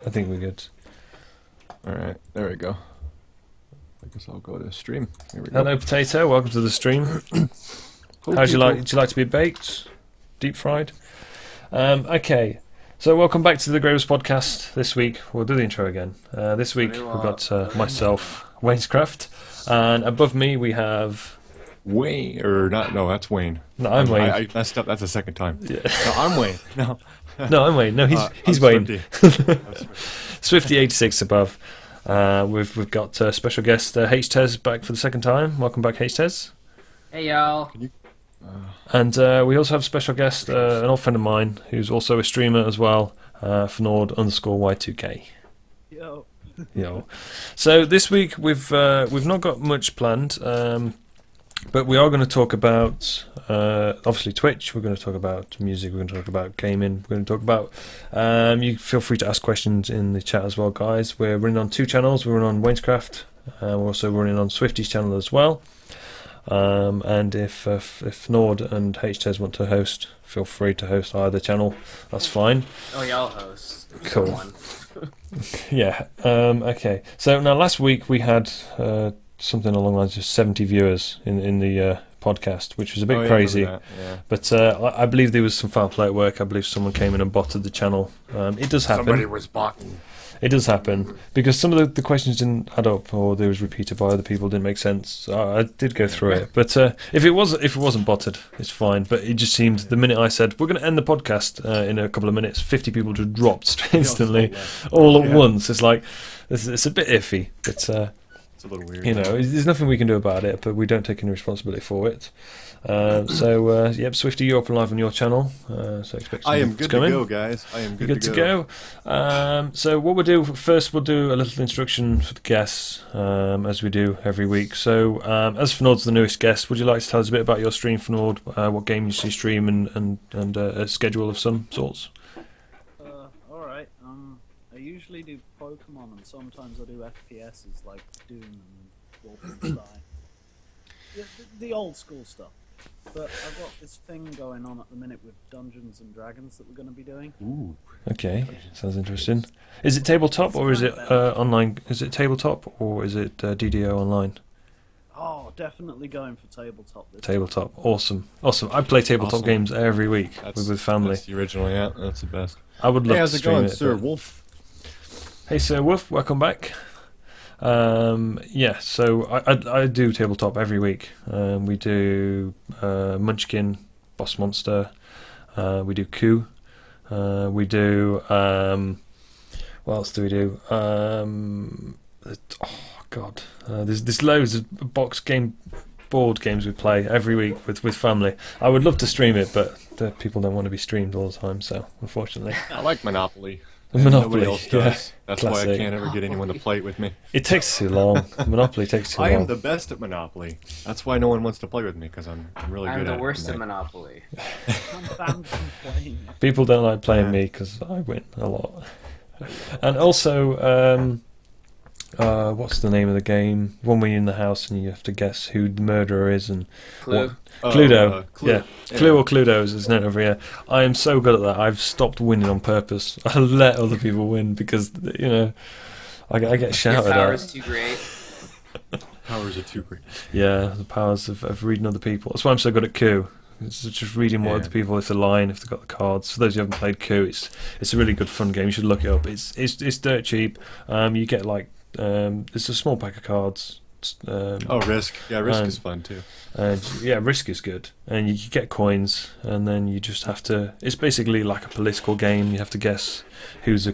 I think we're good. Alright, there we go. I guess I'll go to stream. Here we go. Hello, Potato. Welcome to the stream. How'd you like? Would you like to be baked, deep fried? Okay. So welcome back to the Greywolfz podcast. This week we'll do the intro again. This week we've got myself, Waynescraft, and above me we have Wayne, or not? No, that's Wayne. No, I'm Wayne. I messed up. That's the second time. Yeah. No, I'm Wayne. No. No, I'm Wayne. No, he's Wayne. Swifty86 above. We've got special guest H-Tez back for the second time. Welcome back, H-Tez. Hey y'all. And we also have a special guest, an old friend of mine who's also a streamer as well, Fnord_Y2K. Yo. Yo. So this week we've not got much planned, but we are going to talk about obviously Twitch. We're going to talk about music. We're going to talk about gaming. We're going to talk about. You feel free to ask questions in the chat as well, guys. We're running on two channels. We're running on Waynescraft. We're also running on Swifty's channel as well. And if Nord and H-Tez want to host, feel free to host either channel. That's fine. Oh, y'all host. Cool. Yeah. Okay. So now last week we had something along the lines of 70 viewers in the podcast, which was a bit crazy. Yeah. But I believe there was some foul play at work. I believe someone came in and botted the channel. It does happen. Somebody was botting. It does happen because some of the questions didn't add up, or they was repeated by other people, didn't make sense. I did go through it, but if it wasn't botted, it's fine. But it just seemed the minute I said we're going to end the podcast in a couple of minutes, 50 people just dropped instantly, all at once. It's like it's a bit iffy, but it's a little weird. You know, there's nothing we can do about it, but we don't take any responsibility for it. Yep, Swifty, you're up and live on your channel, so expect some I am good to go, guys. I am good to go. So what we'll do first, we'll do a little introduction for the guests, as we do every week. So as Fnord's the newest guest, would you like to tell us a bit about your stream, Fnord, what games you stream, and a schedule of some sorts? Alright, I usually do Pokemon and sometimes I do FPSs like Doom and Wolfenstein. The old school stuff. But I've got this thing going on at the minute with Dungeons and Dragons that we're going to be doing. Ooh. Okay, sounds interesting. Is it tabletop or is it online? Is it tabletop or is it DDO online? Oh, definitely going for tabletop. Tabletop, awesome. I play tabletop games every week with family. That's the original, yeah. That's the best. I would love how's to it stream going, it. Sir Wolf? Hey, Sir Wolf, welcome back. Yeah, so I do tabletop every week. We do Munchkin, Boss Monster. We do Coup. We do what else do we do? Oh God, there's loads of board games we play every week with family. I would love to stream it, but the people don't want to be streamed all the time. So unfortunately, I like Monopoly. Monopoly, Nobody else does. That's classic. why I can't ever get anyone to play it with me. It takes too long. Monopoly takes too long. I am the best at Monopoly. That's why no one wants to play with me, because I'm really good at it. I'm the worst at Monopoly. I'm banned from playing. People don't like playing me because I win a lot. And also, what's the name of the game? One where you're in the house and you have to guess who the murderer is and Clue. Cluedo. Clue. Yeah. Clue or Cluedo as it's known over here. I am so good at that. I've stopped winning on purpose. I let other people win because I get shouted Your power at. is too great. Powers are too great. Yeah, the powers of reading other people. That's why I'm so good at Coup. It's just reading what other people, if they're lying, if they've got the cards. For those who haven't played Coup, it's a really good fun game. You should look it up. It's dirt cheap. You get like it's a small pack of cards. Risk. Yeah, Risk is fun too. Yeah, Risk is good, and you get coins, and then you just have to. It's basically like a political game. You have to guess who's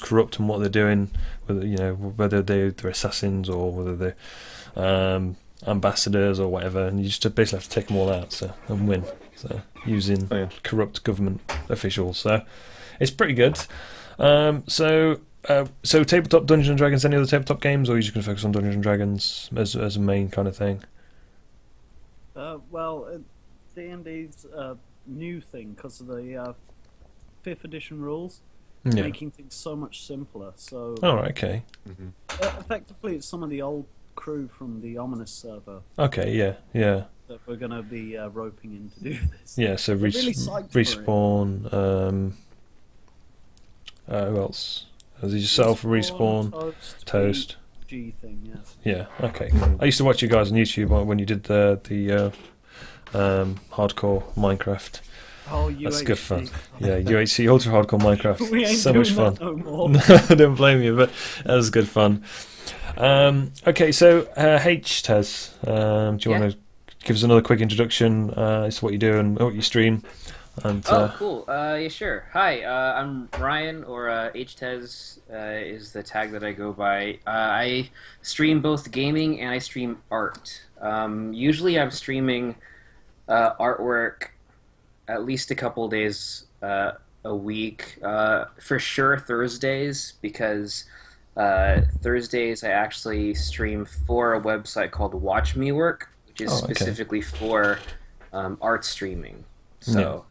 corrupt and what they're doing, whether they're assassins or whether they're ambassadors or whatever, and you just basically have to take them all out and win. So using corrupt government officials. So it's pretty good. So tabletop Dungeons and Dragons, any other tabletop games, or are you just going to focus on Dungeons and Dragons as a main kind of thing? Well, D&D's a new thing because of the 5th edition rules, making things so much simpler. So, right, okay. Effectively, it's some of the old crew from the Ominous server. Okay, yeah. That we're going to be roping in to do this. Yeah, so really psyched for Respawn. Who else? Is it yourself, Respawn, Toast? G thing, yes. Yeah. Okay. I used to watch you guys on YouTube when you did the hardcore Minecraft. Oh, UHC. That's good fun. Yeah, UHC Ultra Hardcore Minecraft. We ain't So doing much fun. that no more. No, I don't blame you, but that was good fun. Okay, so Tez, do you want to give us another quick introduction as to what you do and what you stream? And, Cool. Yeah, sure. Hi, I'm Ryan, or HTEZ is the tag that I go by. I stream both gaming and I stream art. Usually I'm streaming artwork at least a couple days a week. For sure Thursdays, because Thursdays I actually stream for a website called Watch Me Work, which is specifically for art streaming. So,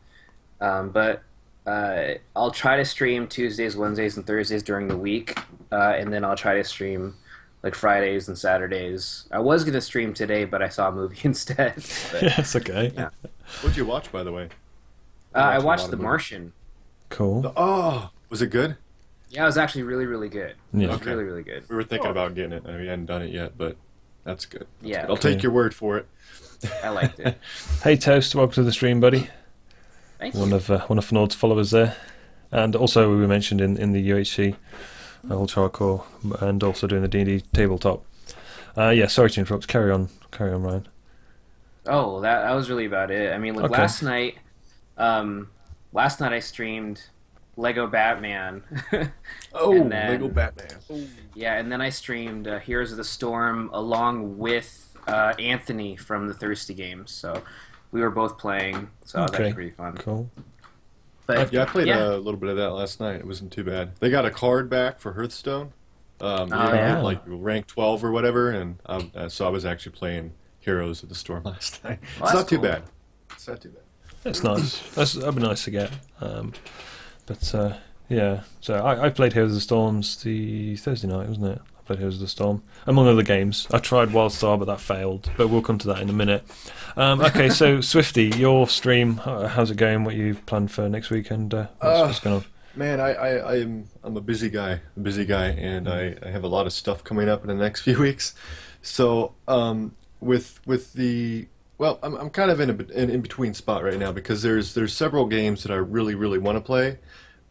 but I'll try to stream Tuesdays, Wednesdays, and Thursdays during the week, and then I'll try to stream like Fridays and Saturdays. I was gonna stream today, but I saw a movie instead. But, yeah, it's okay. Yeah. What'd you watch, by the way? I watched The Martian. Cool. Oh, was it good? Yeah, it was actually really, really good. Yeah. It was Okay. really, really good. We were thinking about getting it. I mean, we hadn't done it yet, but that's good. Yeah, I'll take your word for it. I liked it. Hey Toast, welcome to the stream, buddy. Thank One you. of Fnord's followers there, and also we mentioned in the UHC Ultra Hardcore, and also doing the D&D tabletop. Yeah, sorry to interrupt. Carry on, Ryan. Oh, that was really about it. I mean, like Okay. last night I streamed Lego Batman. Oh, And then- Lego Batman. Yeah, and then I streamed Heroes of the Storm along with Anthony from the Thirsty Games. So we were both playing. So that was Okay. actually pretty fun. Cool. But Yeah, I played yeah. a little bit of that last night. It wasn't too bad. They got a card back for Hearthstone. You yeah. get, like rank 12 or whatever, and so I was actually playing Heroes of the Storm last night. Well, It's that's not too cool. bad. It's not too bad. That's nice. That'd be nice to get. Yeah. So I played Heroes of the Storms the Thursday night, wasn't it? I played Heroes of the Storm, among other games. I tried WildStar, but that failed. But we'll come to that in a minute. Okay, so Swifty, your stream, how's it going? What you've planned for next weekend? What's going on? Man, I'm a busy guy, and I have a lot of stuff coming up in the next few weeks. So with the I'm kind of in between spot right now because there's several games that I really want to play,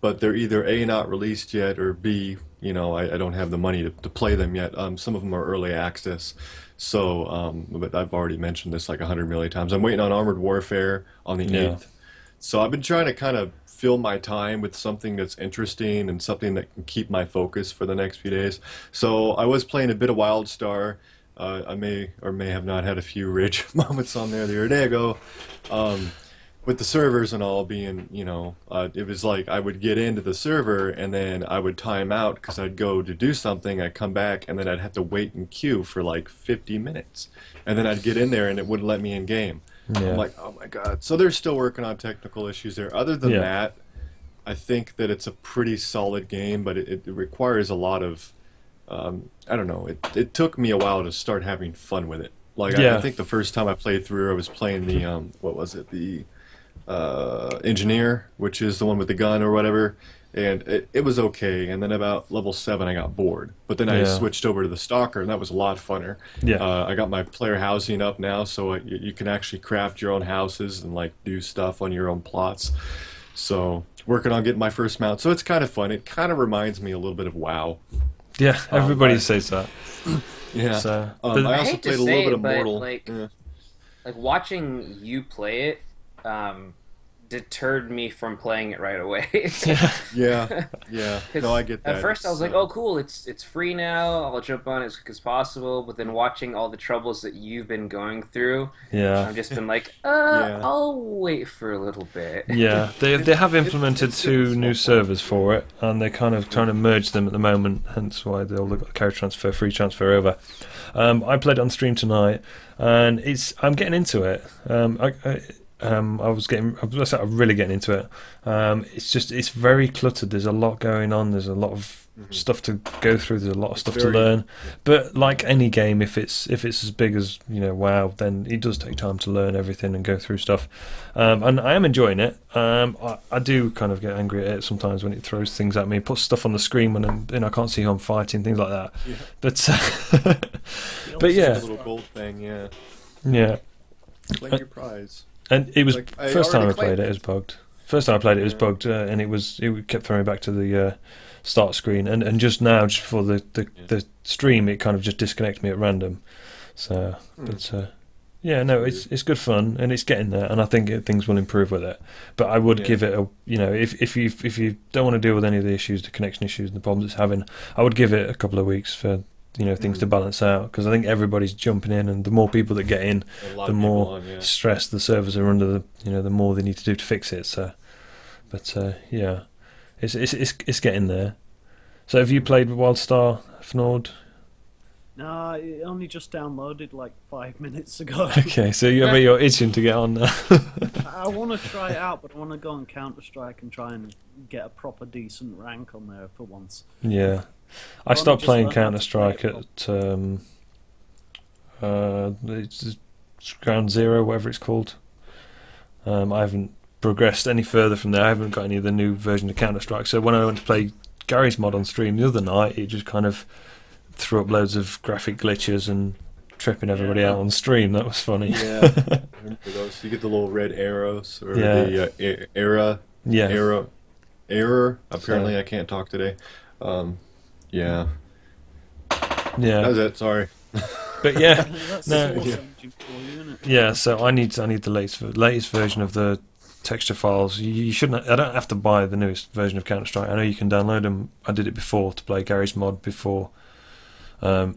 but they're either A, not released yet, or B, I don't have the money to play them yet. Some of them are early access. So, but I've already mentioned this like 100 million times. I'm waiting on Armored Warfare on the 8th. So I've been trying to kind of fill my time with something that's interesting and something that can keep my focus for the next few days. So I was playing a bit of WildStar. I may or may have not had a few rage moments on there the other day ago. With the servers and all being, it was like I would get into the server and then I would time out because I'd go to do something, I'd come back, and then I'd have to wait in queue for like 50 minutes. And then I'd get in there and it wouldn't let me in game. Yeah. I'm like, oh my god. So they're still working on technical issues there. Other than that, I think that it's a pretty solid game, but it requires a lot of, I don't know, it took me a while to start having fun with it. Like, I think the first time I played through, I was playing the, what was it, the Engineer, which is the one with the gun or whatever, and it was okay. And then about level 7 I got bored, but then I switched over to the Stalker, and that was a lot funner. I got my player housing up now, so you can actually craft your own houses and like do stuff on your own plots. So working on getting my first mount, so it's kind of fun. It kind of reminds me a little bit of WoW. Yeah, everybody says that. Yeah. So, I I also hate to played a say little bit it, of but Mortal. like Yeah. watching you play it deterred me from playing it right away. Yeah. No, I get that. At first I was like, oh cool, it's free now, I'll jump on as quick as possible, but then watching all the troubles that you've been going through, I've just been like, I'll wait for a little bit. Yeah, they have implemented two new servers for it, and they're kind of trying to merge them at the moment, hence why they'll look at carry transfer, free transfer over. I played it on stream tonight, and I'm getting into it. I was really getting into it. It's very cluttered. There's a lot going on. There's a lot of stuff to go through. There's a lot of stuff to learn. But like any game, if it's as big as WoW, then it does take time to learn everything and go through stuff. And I am enjoying it. I do kind of get angry at it sometimes when it throws things at me, puts stuff on the screen when I can't see who I'm fighting, things like that. Yeah. But yeah, a little gold thing, yeah. Yeah. Claim your prize. And it was Like, first time I played it was bugged. First time I played it was bugged, and it kept throwing me back to the start screen. And just now, just before the stream, it kind of just disconnected me at random. So, but yeah, no, it's good fun, and it's getting there, and I think things will improve with it. But I would give it a, if you don't want to deal with any of the issues, the connection issues, and the problems it's having, I would give it a couple of weeks for things to balance out, because I think everybody's jumping in, and the more people that get in, the more stress the servers are under. The more they need to do to fix it. So, but yeah, it's getting there. So have you played WildStar, Fnord? No, I only just downloaded like 5 minutes ago. Okay, so you're itching to get on now. I want to try it out, but I want to go on Counter-Strike and try and get a proper decent rank on there for once. Yeah. I stopped playing Counter-Strike at it's Ground Zero, whatever it's called. I haven't progressed any further from there. I haven't got any of the new version of Counter-Strike. So when I went to play Gary's mod on stream the other night, it just kind of threw up loads of graphic glitches and tripping everybody out on stream. That was funny. Yeah, I remember those. You get the little red arrows, or the error. Apparently, I can't talk today. Yeah. That was it. Sorry. But yeah, no. Yeah. So I need the latest version of the texture files. You shouldn't. I don't have to buy the newest version of Counter-Strike. I know you can download them. I did it before to play Gary's mod before. When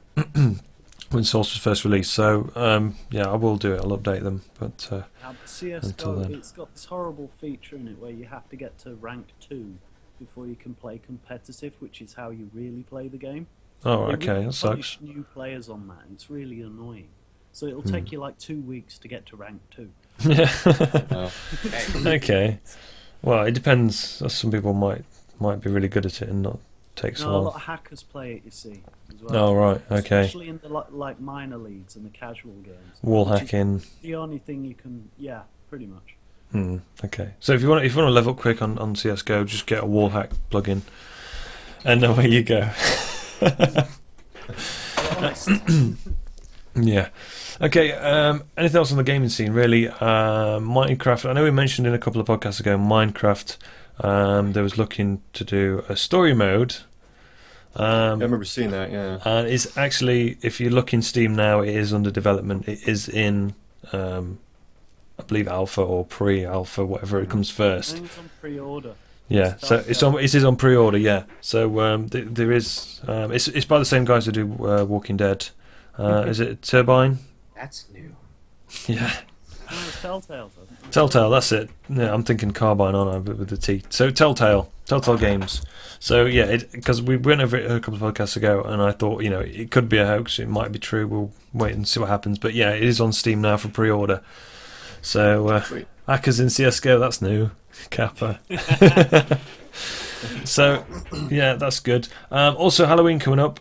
Source was first released, so yeah, I will do it. I'll update them, but until then, it's got this horrible feature in it where you have to get to rank 2 before you can play competitive, which is how you really play the game. Oh, okay, that sucks. New players on that, and it's really annoying. So it'll take you like 2 weeks to get to rank 2. Yeah. Okay. Well, it depends. Some people might be really good at it and not take so long. A lot of hackers play it, you see, as well. Oh, right, okay. Especially in the like minor leagues and the casual games. Wall hacking. The only thing you can, pretty much. Okay. So if you want to level up quick on CS:GO, just get a wall hack plugin, and away you go. Yeah. Okay. Anything else on the gaming scene? Really, Minecraft. I know we mentioned in a couple of podcasts ago, Minecraft. There was looking to do a story mode. I remember seeing that, yeah. And it's actually, if you look in Steam now, it is under development. It is in, I believe, alpha or pre-alpha, whatever it comes first. I think it's on pre-order. Yeah, so it is on pre-order. Yeah, so there is. It's by the same guys who do Walking Dead. Is it Turbine? That's new. Yeah. No, it's Telltale. Telltale, that's it. Yeah, I'm thinking Carbine on with the T. So Telltale Games. So yeah, because we went over it a couple of podcasts ago, and I thought it could be a hoax, it might be true. We'll wait and see what happens. But yeah, it is on Steam now for pre-order. So hackers in CS:GO, that's new. Kappa. So yeah, that's good. Also, Halloween coming up.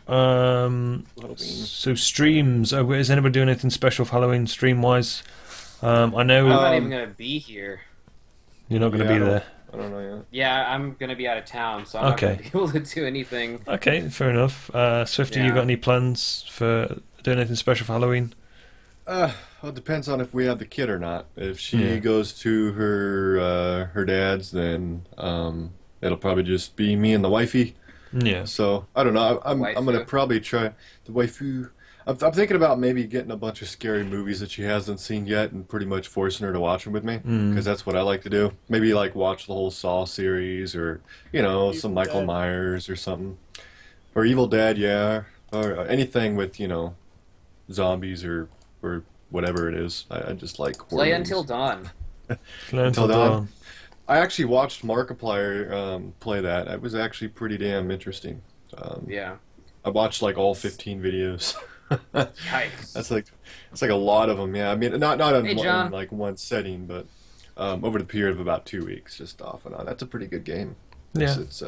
So streams. Is anybody doing anything special for Halloween stream wise? I know. I'm not even gonna be here. You're not gonna be there. I don't know yet. Yeah, I'm gonna be out of town, so I'm not gonna be able to do anything. Okay, fair enough. Swifty, you got any plans for doing anything special for Halloween? Well, it depends on if we have the kid or not. If she goes to her dad's, then it'll probably just be me and the wifey. Yeah. So I don't know. I'm gonna probably try the waifu. I'm thinking about maybe getting a bunch of scary movies that she hasn't seen yet and pretty much forcing her to watch them with me, because that's what I like to do. Maybe like watch the whole Saw series, or some Michael Myers or something, or Evil Dead, or anything with zombies or whatever it is. I just like horror Play movies. Until Dawn. Until Dawn. I actually watched Markiplier play that. It was actually pretty damn interesting. Yeah. I watched like all 15 videos. Yikes. It's like a lot of them. Yeah, I mean, not in Hey, John. like one setting, but over the period of about 2 weeks, just off and on. That's a pretty good game. Yeah. It's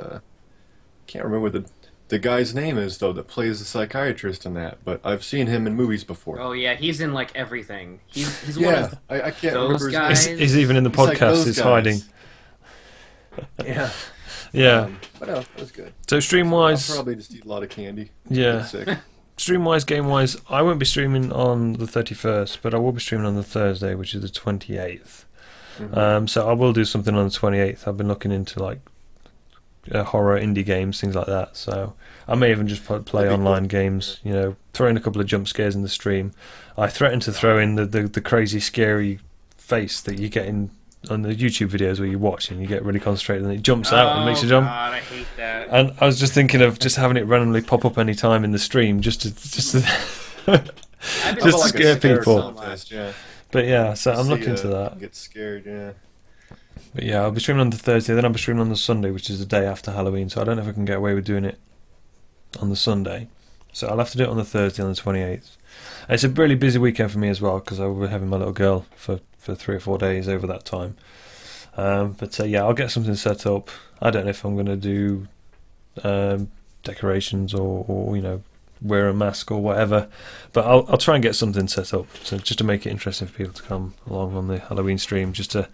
can't remember the guy's name is though that plays the psychiatrist in that, but I've seen him in movies before. Oh yeah, he's in like everything. He's one Yeah, of I can't those remember his guys. name. He's even in the He's like podcast. those He's guys. hiding. Yeah. Yeah. But no, it was good. So stream wise, I'll probably just eat a lot of candy. yeah. Get sick. Stream wise, game wise, I won't be streaming on the 31st, but I will be streaming on the Thursday, which is the 28th. So I will do something on the 28th. I've been looking into like horror indie games, things like that. So I may even just play That'd be online cool. games. You know, throw in a couple of jump scares in the stream. I threatened to throw in the crazy scary face that you get in on the YouTube videos where you watch and you get really concentrated and it jumps out and makes you jump. God, I hate that. And I was just thinking of just having it randomly pop up any time in the stream, just to I've been just Like to a scare scare people. contest, yeah. But yeah, so I'm See, looking into that. Get scared, yeah. But yeah, I'll be streaming on the Thursday, then I'll be streaming on the Sunday, which is the day after Halloween. So I don't know if I can get away with doing it on the Sunday. So I'll have to do it on the Thursday, on the 28th. And it's a really busy weekend for me as well, because I will be having my little girl for 3 or 4 days over that time. But yeah, I'll get something set up. I don't know if I'm going to do decorations or you know, wear a mask or whatever, but I'll try and get something set up, so just to make it interesting for people to come along on the Halloween stream, just to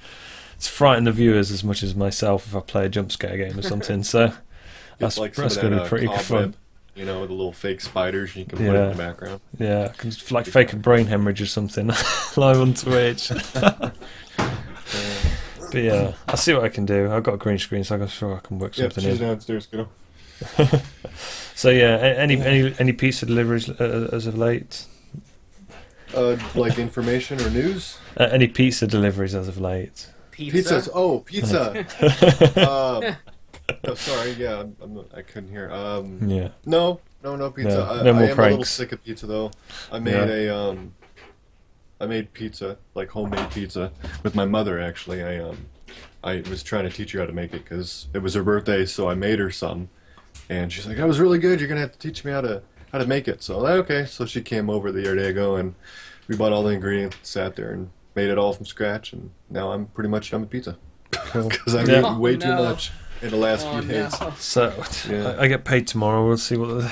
frighten the viewers as much as myself if I play a jump scare game or something. So It's like some that's of going to that be pretty cobweb, fun. you know, with the little fake spiders you can put in the background. Yeah, I can just, like fake a brain hemorrhage or something live on Twitch. But yeah, I'll see what I can do. I've got a green screen, so I'm sure I can work Yep, something she's in. downstairs, kiddo. So yeah, any pizza deliveries as of late? Like information or news? Any pizza deliveries as of late? Pizza. Pizzas. Oh, pizza. Oh, sorry. Yeah, I couldn't hear. Yeah. No pizza. No, I no more am a little pranks. sick of pizza though. I made I made pizza, like homemade pizza, with my mother actually. I was trying to teach her how to make it because it was her birthday, so I made her some, and she's like, "That was really good. You're gonna have to teach me how to make it." So I'm like, okay. So she came over the other day ago, and we bought all the ingredients, sat there, and made it all from scratch. And now I'm pretty much done with pizza because I Yeah. ate way too no. much in the last few days. So Yeah. I get paid tomorrow. We'll see what.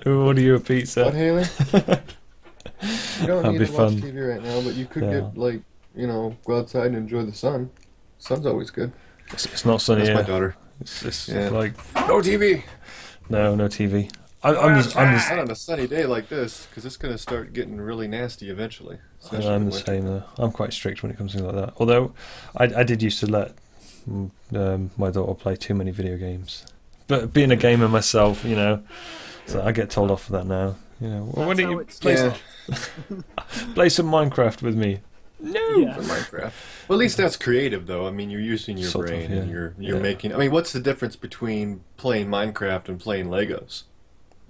We'll order you a pizza. What, Haley? You don't That'd need be to watch fun. TV right now, but you could Yeah. get, like, you know, go outside and enjoy the sun. Sun's always good. It's not sunny That's my here. daughter. It's Yeah. like No TV! no TV. I'm just Not on a sunny day like this, because it's going to start getting really nasty eventually. especially I'm in the winter. same though. I'm quite strict when it comes to things like that. Although I did used to let my daughter play too many video games. But being a gamer myself, you know, so I get told off for that now. You know, well, why That's don't how you it play, Yeah, play some Minecraft with me? No. Yeah. for Minecraft. Well, at least that's creative, though. I mean, you're using your Sort of, brain and yeah. you're Yeah. making. I mean, what's the difference between playing Minecraft and playing Legos?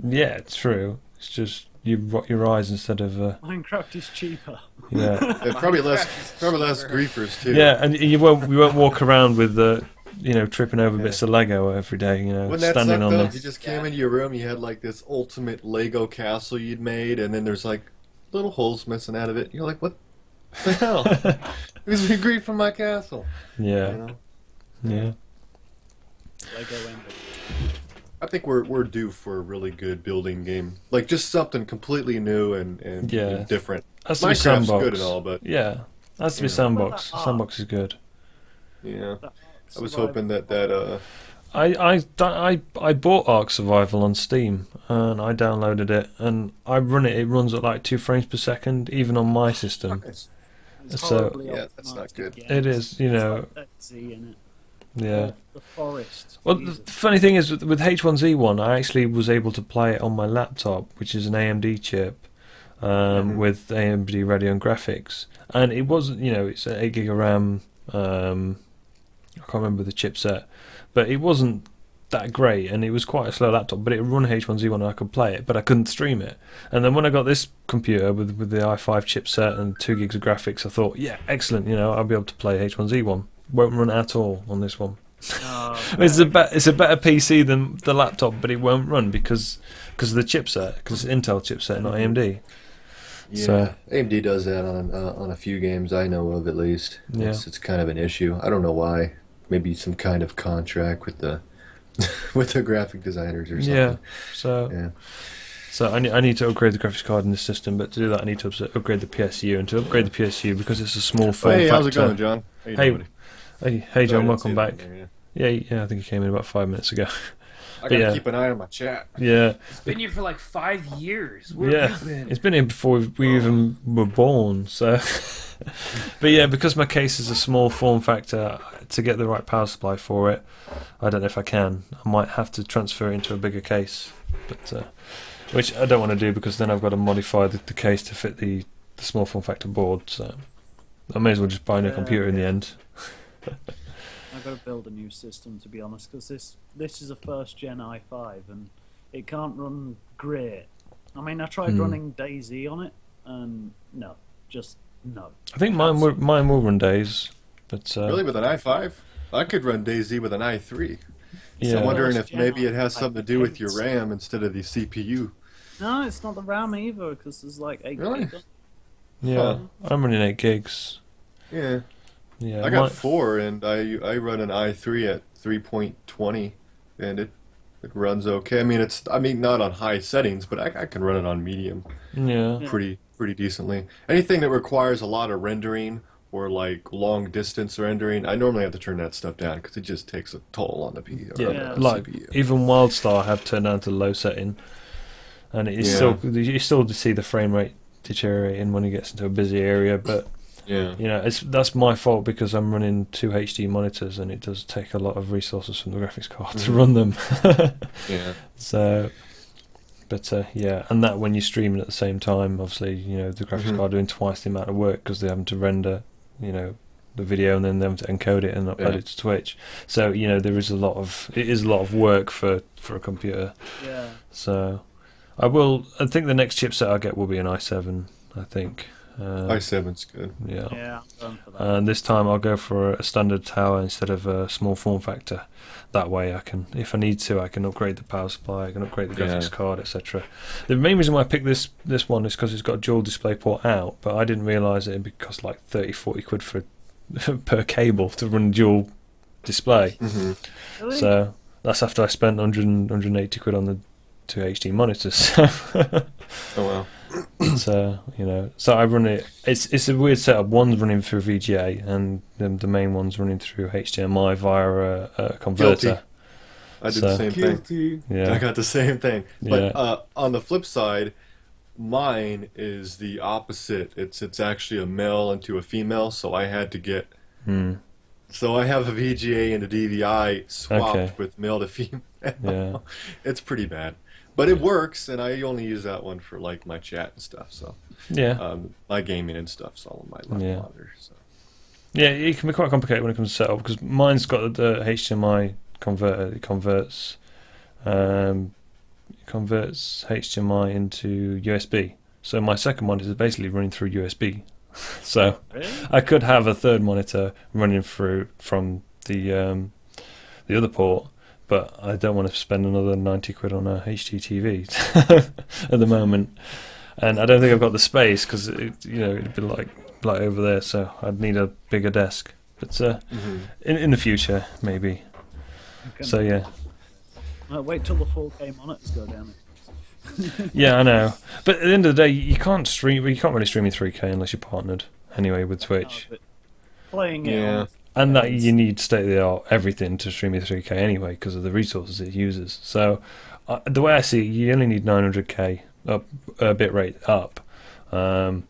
Yeah, it's true. It's just you rot your eyes instead of Minecraft is cheaper. yeah. Probably less Minecraft is cheaper. griefers too. Yeah, and you won't walk around with you know, tripping over bits of Lego every day, you know, Wouldn't that standing suck, on though? them. If you just came into your room, you had like this ultimate Lego castle you'd made, and then there's like little holes missing out of it. You're like, what the hell? Who's been grief from my castle? Yeah, You know? yeah. Lego ended. I think we're due for a really good building game, like just something completely new and Yeah. different. Has to be Minecraft's sandbox. good and all, but Yeah, has to be You know. sandbox. Well, that Sandbox is good. yeah, That I was survival- hoping that I bought Ark Survival on Steam and I downloaded it and I run it. It runs at like 2 frames per second, even on my system. It's So- horribly Yeah, that's not optimised good. again. It is, you It's know. like DayZ in it. Yeah. The forest. Well, the Jesus. funny thing is with H1Z1, I actually was able to play it on my laptop, which is an AMD chip with AMD Radeon graphics, and it wasn't, you know, it's an 8 gig of RAM. I can't remember the chipset, but it wasn't that great, and it was quite a slow laptop. But it run H1Z1, and I could play it, but I couldn't stream it. And then when I got this computer with the i5 chipset and 2 gigs of graphics, I thought, yeah, excellent. You know, I'll be able to play H1Z1. Won't run at all on this one. Oh, It's a better PC than the laptop, but it won't run because of the chipset, because it's Intel chipset, not AMD. Yeah, So AMD does that on a few games I know of at least. yeah, It's kind of an issue. I don't know why. Maybe some kind of contract with the with the graphic designers or yeah. something. So Yeah. so I need to upgrade the graphics card in the system, but to do that I need to upgrade the PSU, and to upgrade the PSU because it's a small form Hey, factor. how's it going, John? How you Hey, doing, buddy? Hey, Sorry, I John, didn't welcome see that back. in there, Yeah, I think he came in about 5 minutes ago. I But gotta yeah, keep an eye on my chat. yeah, It's been here for like 5 years. Where yeah. have you been? It's been here before we even were born. So, but yeah, because my case is a small form factor, to get the right power supply for it, I don't know if I can. I might have to transfer it into a bigger case, but which I don't want to do because then I've got to modify the case to fit the small form factor board. So I may as well just buy a new computer in the end. I've got to build a new system, to be honest, because this is a first gen i5 and it can't run great. I mean, I tried running DayZ on it, and no, just no. I think mine will run days, but Really, with an i5? I could run DayZ with an i3. yeah, So I'm wondering First if maybe gen it has i5 something to do with your hates- RAM instead of the CPU. No, it's not the RAM either, because there's like 8 Really? gig on- yeah. I'm running 8 gigs. Yeah. Yeah, I got 4, and I run an i3 at 3.20, and it runs okay. I mean not on high settings, but I can run it on medium yeah. pretty decently. Anything that requires a lot of rendering or like long distance rendering, I normally have to turn that stuff down because it just takes a toll on the Yeah, the like CPU. even WildStar I have turned down to low setting, and it is Yeah. still you still see the frame rate deteriorating when it gets into a busy area. But Yeah. you know, that's my fault because I'm running 2 HD monitors, and it does take a lot of resources from the graphics card to run them. Yeah. So, but yeah, and that when you're streaming at the same time, obviously, you know, the graphics card doing twice the amount of work because they're having to render, you know, the video and then them to encode it and upload it to Twitch. So you know, it is a lot of work for a computer. Yeah. So I think the next chipset I get will be an i7, I think. i7's good. Yeah. Yeah, I'm going for that. And this time I'll go for a standard tower instead of a small form factor. That way I can, if I need to, I can upgrade the power supply, I can upgrade the graphics card, etc. The main reason why I picked this one is because it's got a dual display port out, but I didn't realise it would cost like 30-40 quid for per cable to run dual display. Really? So that's after I spent 180 quid on the 2 HD monitors. Oh wow. So you know, so I run it. It's a weird setup. One's running through VGA, and the main one's running through HDMI via a converter. Guilty. I did So- the same thing. Yeah, I got the same thing. But Yeah. on the flip side, mine is the opposite. It's actually a male into a female, so I had to get. So I have a VGA and a DVI swapped Okay. with male to female. Yeah. It's pretty bad, but it works, and I only use that one for like my chat and stuff. So yeah, my gaming and stuff's all on my left Yeah. monitor. So yeah. It can be quite complicated when it comes to setup because mine's got the HDMI converter. It converts HDMI into USB. So my second monitor is basically running through USB. So Really? I could have a third monitor running through from the other port, but I don't want to spend another 90 quid on a HD TV at the moment, and I don't think I've got the space because it'd be like over there, so I'd need a bigger desk. But in the future maybe. Okay. So yeah. Wait till the 4K monitors go down. Yeah, I know. But at the end of the day, you can't really stream in 3K unless you're partnered anyway with Twitch. No, but playing it Yeah. on And that you need state of the art everything to stream in 3K anyway because of the resources it uses. So the way I see it, you only need 900k up bit rate up, and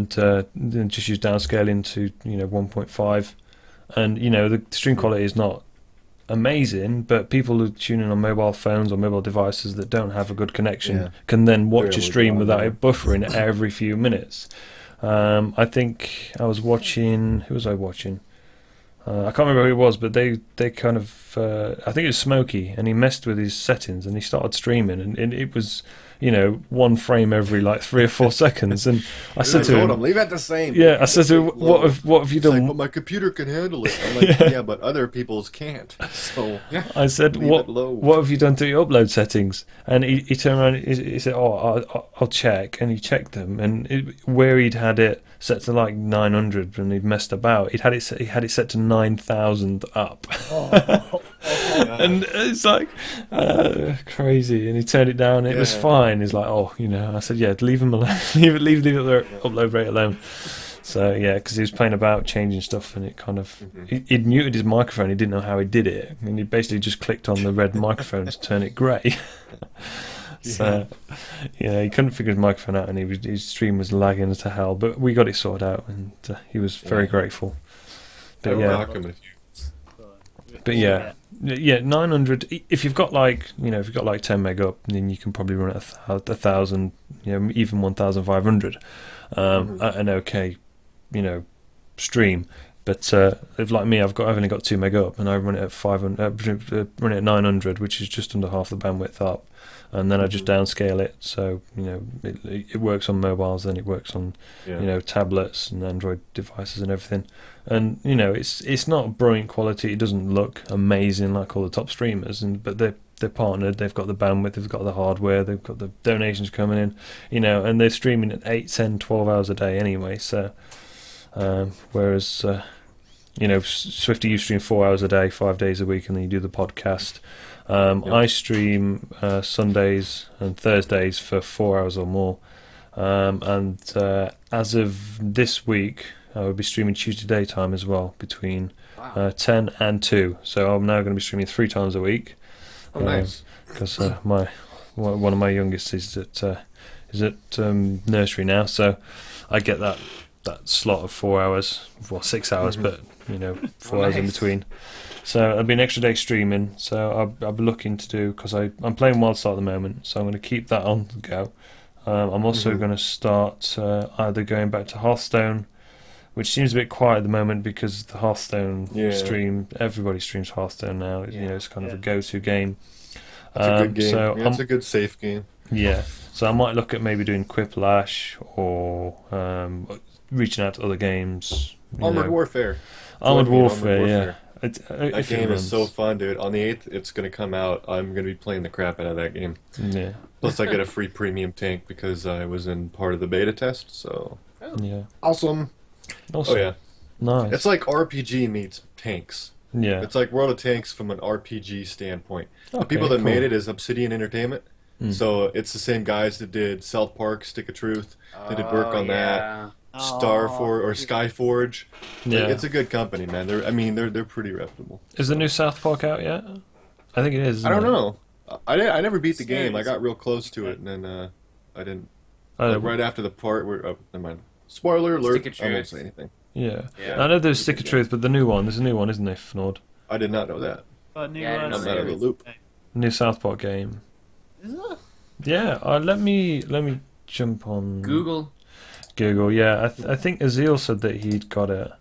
then just use downscaling to 1.5, and the stream quality is not amazing, but people who tune in on mobile phones or mobile devices that don't have a good connection can then watch a Barely stream blind, without yeah. it buffering every few minutes. I think I was watching. Who was I watching? I can't remember who it was, but they kind of. I think it was Smokey, and he messed with his settings, and he started streaming, and it was you know, one frame every like 3 or 4 seconds. And I said to him, leave it the same. yeah, I said to him, what have you It's like, done? but my computer can handle it. I'm like, yeah, but other people's can't. So I said, leave it low. what have you done to your upload settings? And he turned around, he said, I'll check. And he checked them, and where he'd had it set to like 900 and he'd messed about, he had it set to 9,000 up. And it's like crazy. And he turned it down, and it was fine. He's like, oh, you know, I said, yeah, leave him alone. leave the upload rate alone. So yeah, because he was playing about changing stuff, and it kind of he'd muted his microphone. He didn't know how he did it, and he basically just clicked on the red microphone to turn it grey. So yeah, he couldn't figure his microphone out, and his stream was lagging to hell. But we got it sorted out, and he was very grateful. But yeah, 900. If you've got like 10 meg up, then you can probably run at 1,000, you know, even 1,500 at an okay, you know, stream. But if like me, I've only got 2 meg up, and I run it at 500, run it at 900, which is just under half the bandwidth up, and then I just downscale it. So you know, it works on mobiles, then it works on you know, tablets and Android devices and everything. And you know, it's not brilliant quality. It doesn't look amazing like all the top streamers, but they're partnered. They've got the bandwidth, they've got the hardware, they've got the donations coming in, you know, and they're streaming at 8, 10, 12 hours a day anyway. So whereas you know, Swifty, you stream 4 hours a day, 5 days a week, and then you do the podcast. I stream Sundays and Thursdays for 4 hours or more, and as of this week, I will be streaming Tuesday daytime as well, between 10 and 2. So I'm now going to be streaming 3 times a week. Oh, nice. Because one of my youngest is at nursery now, so I get that slot of 4 hours, well 6 hours, but you know, 4 hours in between. So I'll be an extra day streaming. So I'll be looking to do, because I'm playing WildStar at the moment, so I'm going to keep that on the go. I'm also going to start either going back to Hearthstone, which seems a bit quiet at the moment because the Hearthstone stream, everybody streams Hearthstone now. You know, it's kind of a go-to game. It's a good game. So it's a good safe game. Yeah, so I might look at maybe doing Quiplash or reaching out to other games. Armored Warfare. Armored Warfare, yeah. That game is so fun, dude. On the 8th, it's going to come out. I'm going to be playing the crap out of that game. Yeah. Plus, I get a free premium tank because I was in part of the beta test, so... Yeah. Awesome. Oh, yeah. Nice. It's like RPG meets tanks. Yeah. It's like World of Tanks from an RPG standpoint. Okay, the people that cool. made it is Obsidian Entertainment. So it's the same guys that did South Park, Stick of Truth. They did work on that. Skyforge. Yeah. It's a good company, man. They're pretty reputable. Is the new South Park out yet? I think it is. I don't know. I never beat the game. I got real close to it, and then I didn't. Right after the part where never mind. Spoiler alert! I won't say anything. Yeah. I know there's Stick of Truth, but there's a new one, isn't there, Fnord? I did not know that. I'm out of the loop. New South Park game. Is it? Yeah. Let me jump on Google. Yeah. I think Azil said that he'd got it.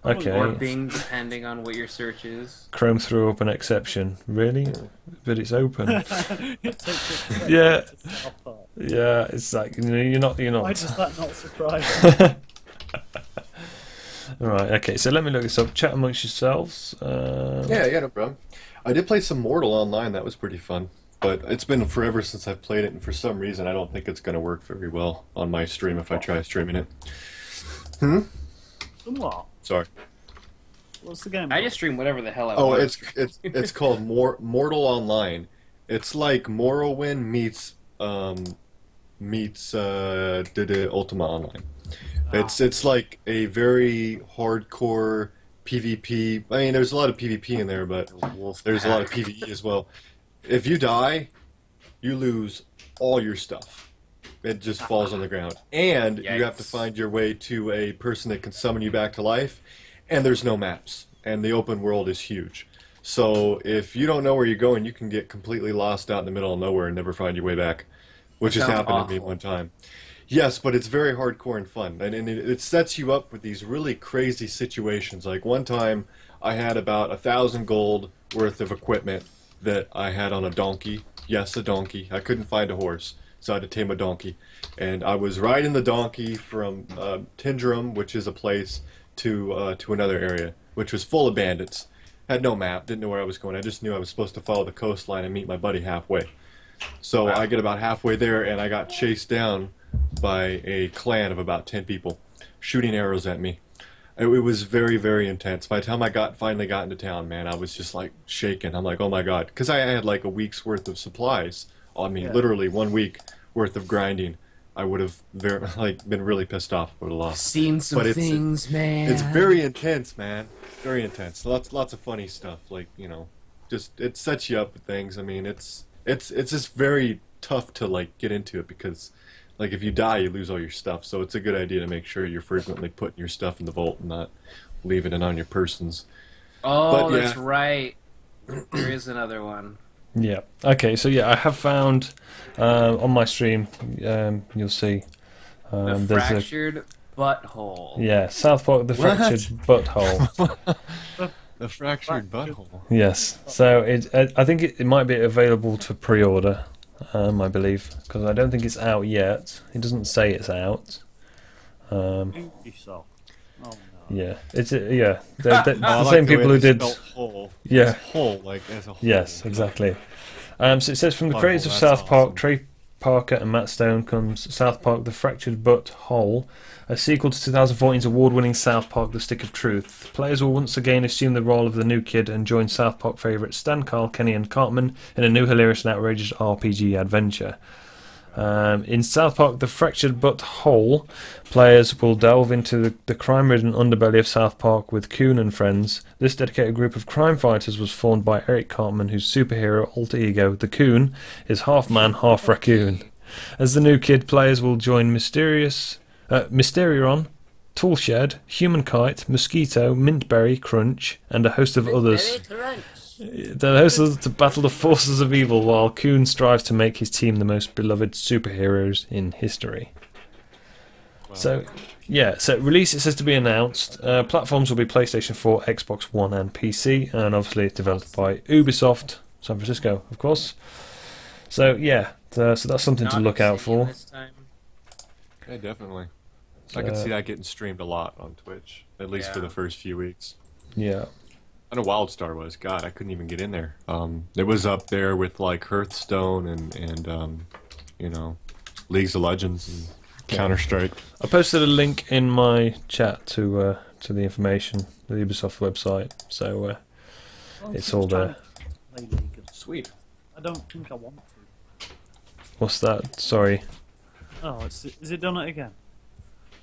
Okay. Or Bing, depending on what your search is. Chrome threw up an exception. Really? But it's open. It takes a Yeah. to stop that. Yeah, it's like, you know, you're not. Why does that not surprise me? Alright, okay, so let me look this up. Chat amongst yourselves. Yeah, no problem. I did play some Mortal Online. That was pretty fun. But it's been forever since I've played it, and for some reason I don't think it's going to work very well on my stream if I try streaming it. What? Sorry. What's the game? I just stream whatever the hell I want. It's called Mortal Online. It's like Morrowind meets Ultima Online. It's like a very hardcore PvP. I mean, there's a lot of PvP in there, but there's a lot of PvE as well. If you die, you lose all your stuff. It just falls on the ground. And you have to find your way to a person that can summon you back to life. And there's no maps. And the open world is huge. So if you don't know where you're going, you can get completely lost out in the middle of nowhere and never find your way back. Which has happened to me one time. Yes, but it's very hardcore and fun. And it sets you up for these really crazy situations. Like one time, I had about 1,000 gold worth of equipment that I had on a donkey. Yes, a donkey. I couldn't find a horse, so I had to tame a donkey. And I was riding the donkey from Tindrum, which is a place, to another area, which was full of bandits. Had no map, didn't know where I was going. I just knew I was supposed to follow the coastline and meet my buddy halfway. So I get about halfway there, and I got chased down by a clan of about 10 people, shooting arrows at me. It was very, very intense. By the time I finally got into town, man, I was just like shaking. I'm like, oh my god, because I had like a week's worth of supplies on me, literally 1 week worth of grinding. I would have been really pissed off with a loss. Seen some things, man. It's very intense, man. Very intense. Lots of funny stuff. Like, you know, just it sets you up for things. I mean, it's just very tough to like get into it because. Like, if you die, you lose all your stuff, so it's a good idea to make sure you're frequently putting your stuff in the vault and not leaving it on your persons. Oh, but, yeah. That's right. There is another one. Yeah. Okay, so yeah, I have found on my stream, you'll see. The there's fractured butthole. Yeah, South Park, the fractured butthole. The fractured butthole. Yes. So I think it might be available to pre-order. I believe, because I don't think it's out yet. It doesn't say it's out. Ubisoft. Oh no. Yeah, yeah. The Like same the way people who they did. spell whole. Yeah. Whole, like as a whole. Yes, exactly. So it says from the Oh, creators of that's South Park, awesome. Trey Parker and Matt Stone comes South Park: The Fractured But Whole, a sequel to 2014's award-winning South Park: The Stick of Truth. Players will once again assume the role of the new kid and join South Park favourites Stan, Carl, Kenny and Cartman in a new hilarious and outrageous RPG adventure. In South Park: The Fractured But Whole, players will delve into the crime-ridden underbelly of South Park with Coon and friends. This dedicated group of crime fighters was formed by Eric Cartman, whose superhero alter ego, the Coon, is half man, half raccoon. As the new kid, players will join Mysterion, Toolshed, Human Kite, Mosquito, Mintberry, Crunch, and a host of others. The hosts to battle the forces of evil while Coon strives to make his team the most beloved superheroes in history. Wow. So, yeah, so release it says to be announced. Platforms will be PlayStation 4, Xbox One and PC, and obviously it's developed by Ubisoft, San Francisco, of course. So, yeah, so that's something to look out for. Yeah, definitely. I could see that getting streamed a lot on Twitch, at least for the first few weeks. Yeah. I know WildStar was. God, I couldn't even get in there. It was up there with like Hearthstone and you know, Leagues of Legends and Counter-Strike. I posted a link in my chat to the information, the Ubisoft website, so it's all there. Sweet. I don't think I want to. What's that? Sorry. Oh, is it done it again?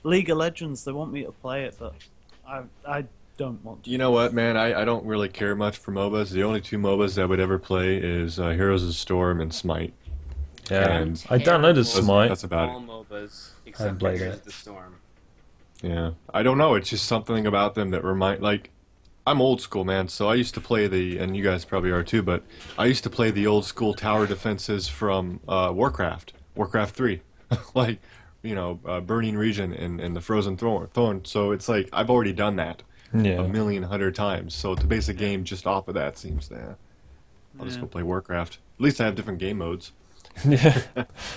League of Legends, they want me to play it, but I don't want to. You know what, man? I don't really care much for MOBAs. The only two MOBAs I would ever play is Heroes of Storm and Smite. Yeah, And I downloaded Smite. That's about All it. MOBAs except played Heroes it. of the Storm. Yeah. I don't know. It's just something about them that like, I'm old school, man, so I used to play and you guys probably are too, but I used to play the old school tower defenses from Warcraft 3. Like, you know, Burning Region and the Frozen Thorn. So it's like, I've already done that. Yeah. 1,100,000 times. So to base a game just off of that seems I'll just go play Warcraft. At least I have different game modes. Yeah,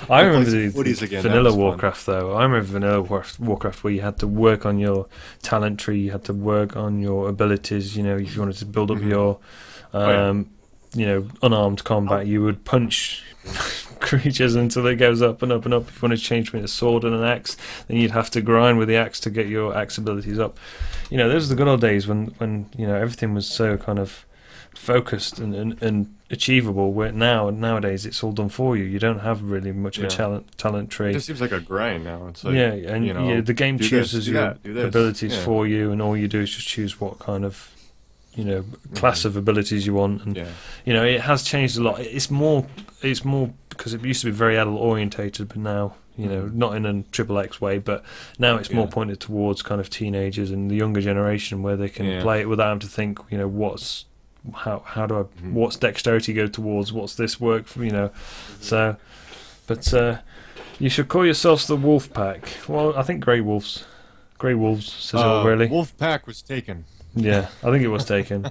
I remember some the footies again, that vanilla was fun. Warcraft though. I remember vanilla Warcraft where you had to work on your talent tree, you had to work on your abilities. You know, if you wanted to build up your, you know, unarmed combat, you would punch creatures until it goes up and up and up. If you wanted to change between a sword and an axe, then you'd have to grind with the axe to get your axe abilities up. You know, those are the good old days when you know everything was so kind of focused and achievable. Where nowadays it's all done for you. You don't have really much of a talent tree. It just seems like a grind now. It's like, Yeah, and you know, the game do this, chooses do your that, do this. abilities Yeah. for you, and all you do is just choose what kind of, you know, class of abilities you want. And you know, it has changed a lot. It's more because it used to be very adult orientated, but now, you know, not in a triple X way, but now it's more pointed towards kind of teenagers and the younger generation where they can play it without having to think, you know, what's dexterity go towards, what's this work for, you know. So, but you should call yourselves the Wolf Pack. Well, I think Greywolfz says it all really. Wolf Pack was taken. Yeah, I think it was taken.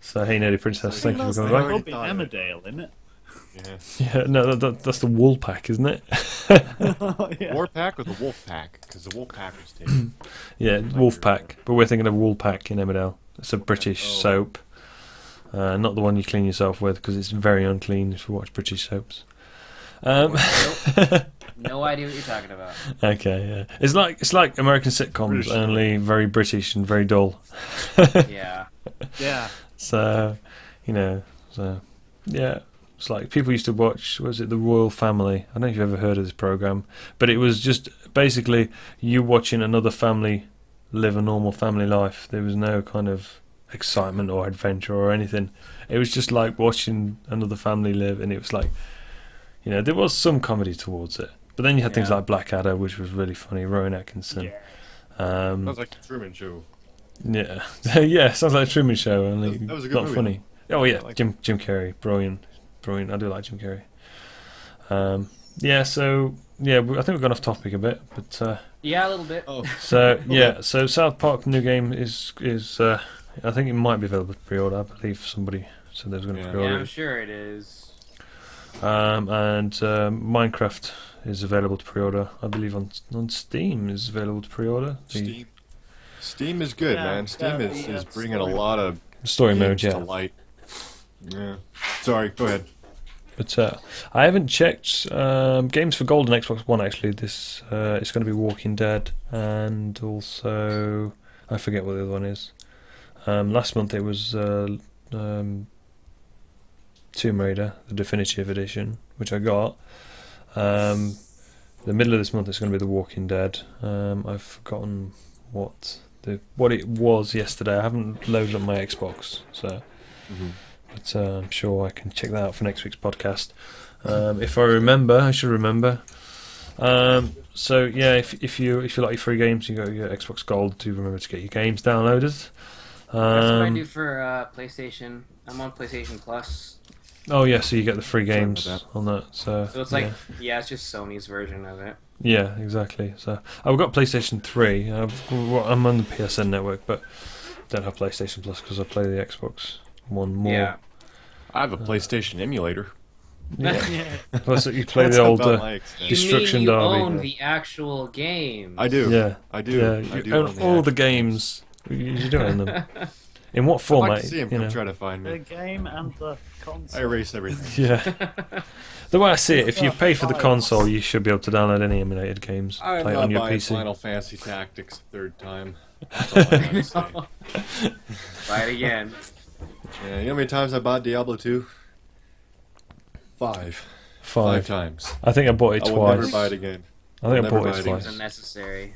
So hey, Nerdy Princess, thank you for coming There back. will be Emmerdale in it. Yeah. Yeah, no, that's the wool pack, isn't it? Yeah. War Pack or the Wolf Pack? Because the Wolf Pack was taken. Yeah, wolf pack. But we're thinking of wool pack in Emmerdale. It's a British Oh. soap, not the one you clean yourself with because it's very unclean if you watch British soaps. No idea what you're talking about. Okay, yeah, it's like American sitcoms, British. only very British and very dull. Yeah. Yeah. So, yeah, it's like people used to watch. Was it the Royal Family? I don't know if you've ever heard of this program, but it was just basically you watching another family live a normal family life. There was no kind of excitement or adventure or anything. It was just like watching another family live, and it was like, there was some comedy towards it. But then you had things Yeah. like Blackadder, which was really funny. Rowan Atkinson. Sounds like the Truman Show. Yeah, yeah, sounds like a Truman Show, only That was a good not movie. funny. Oh yeah, I like Jim Carrey, brilliant. I do like Jim Carrey. Yeah, so I think we've gone off topic a bit, but Yeah, a little bit. Oh, so yeah, so South Park new game is I think it might be available to pre-order. I believe somebody said they was going to Yeah. Yeah, pre-order I'm it. sure it is. And Minecraft is available to pre-order. I believe on Steam is available to pre-order. The Steam is good, Yeah, man. Steam yeah, is the, bringing a story. lot of story mode, games yeah. to light. Yeah. Sorry, go ahead. But I haven't checked games for gold on Xbox One. Actually, this it's going to be Walking Dead, and also I forget what the other one is. Last month it was Tomb Raider, the definitive edition, which I got. The middle of this month it's going to be The Walking Dead. I've forgotten what it was yesterday. I haven't loaded up my Xbox, so. But I'm sure I can check that out for next week's podcast. If I remember, I should remember. So yeah, if you like your free games, you got your Xbox Gold. Do remember to get your games downloaded. That's what I do for PlayStation. I'm on PlayStation Plus. Oh yeah, so you get the free Sorry about games that. on that. So So it's like, yeah, it's just Sony's version of it. yeah, exactly. So I've got PlayStation 3. I'm on the PSN network, but don't have PlayStation Plus because I play the Xbox One more. Yeah. I have a PlayStation emulator. Yeah. Yeah. Plus, you play That's the old about my extent. You Destruction mean you Derby. own the actual game? I do. Yeah, I do. yeah. I You do own own all the actual games. You do own them. In what I'd format? like to see him you come know? try to find The me. game and the console. I erase everything. Yeah. The way I see it, if you pay for the Files. console, you should be able to download any emulated games, I'm play it not on your buying PC. Final Fantasy Tactics a third time. That's all I gotta say. Buy it again. Yeah, you know how many times I bought Diablo 2? Five Five. times. I think I bought it I will never twice. buy it again. I think I never bought buy it it again. It's twice. unnecessary.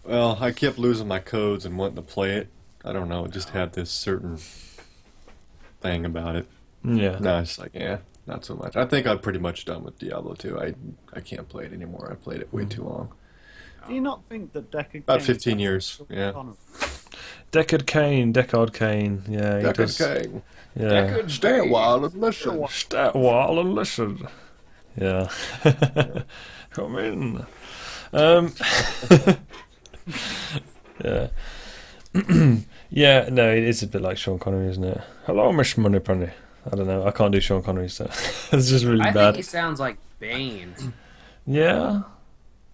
Well, I kept losing my codes and wanting to play it. I don't know, it just had this certain thing about it. Yeah. No, it's like, yeah, not so much. I think I'm pretty much done with Diablo 2. I can't play it anymore. I played it way too long. Do you not think that Deckard About Cain 15 is years, Sean yeah. Connery? Deckard Cain. Yeah, he does. King. Yeah. Deckard Stay a Cain. while and listen. Stay a while and listen. Yeah. Come in. Yeah. Yeah, no, it is a bit like Sean Connery, isn't it? Hello, Miss Moneypenny. I don't know. I can't do Sean Connery, so it's just really I bad. think he sounds like Bane Yeah.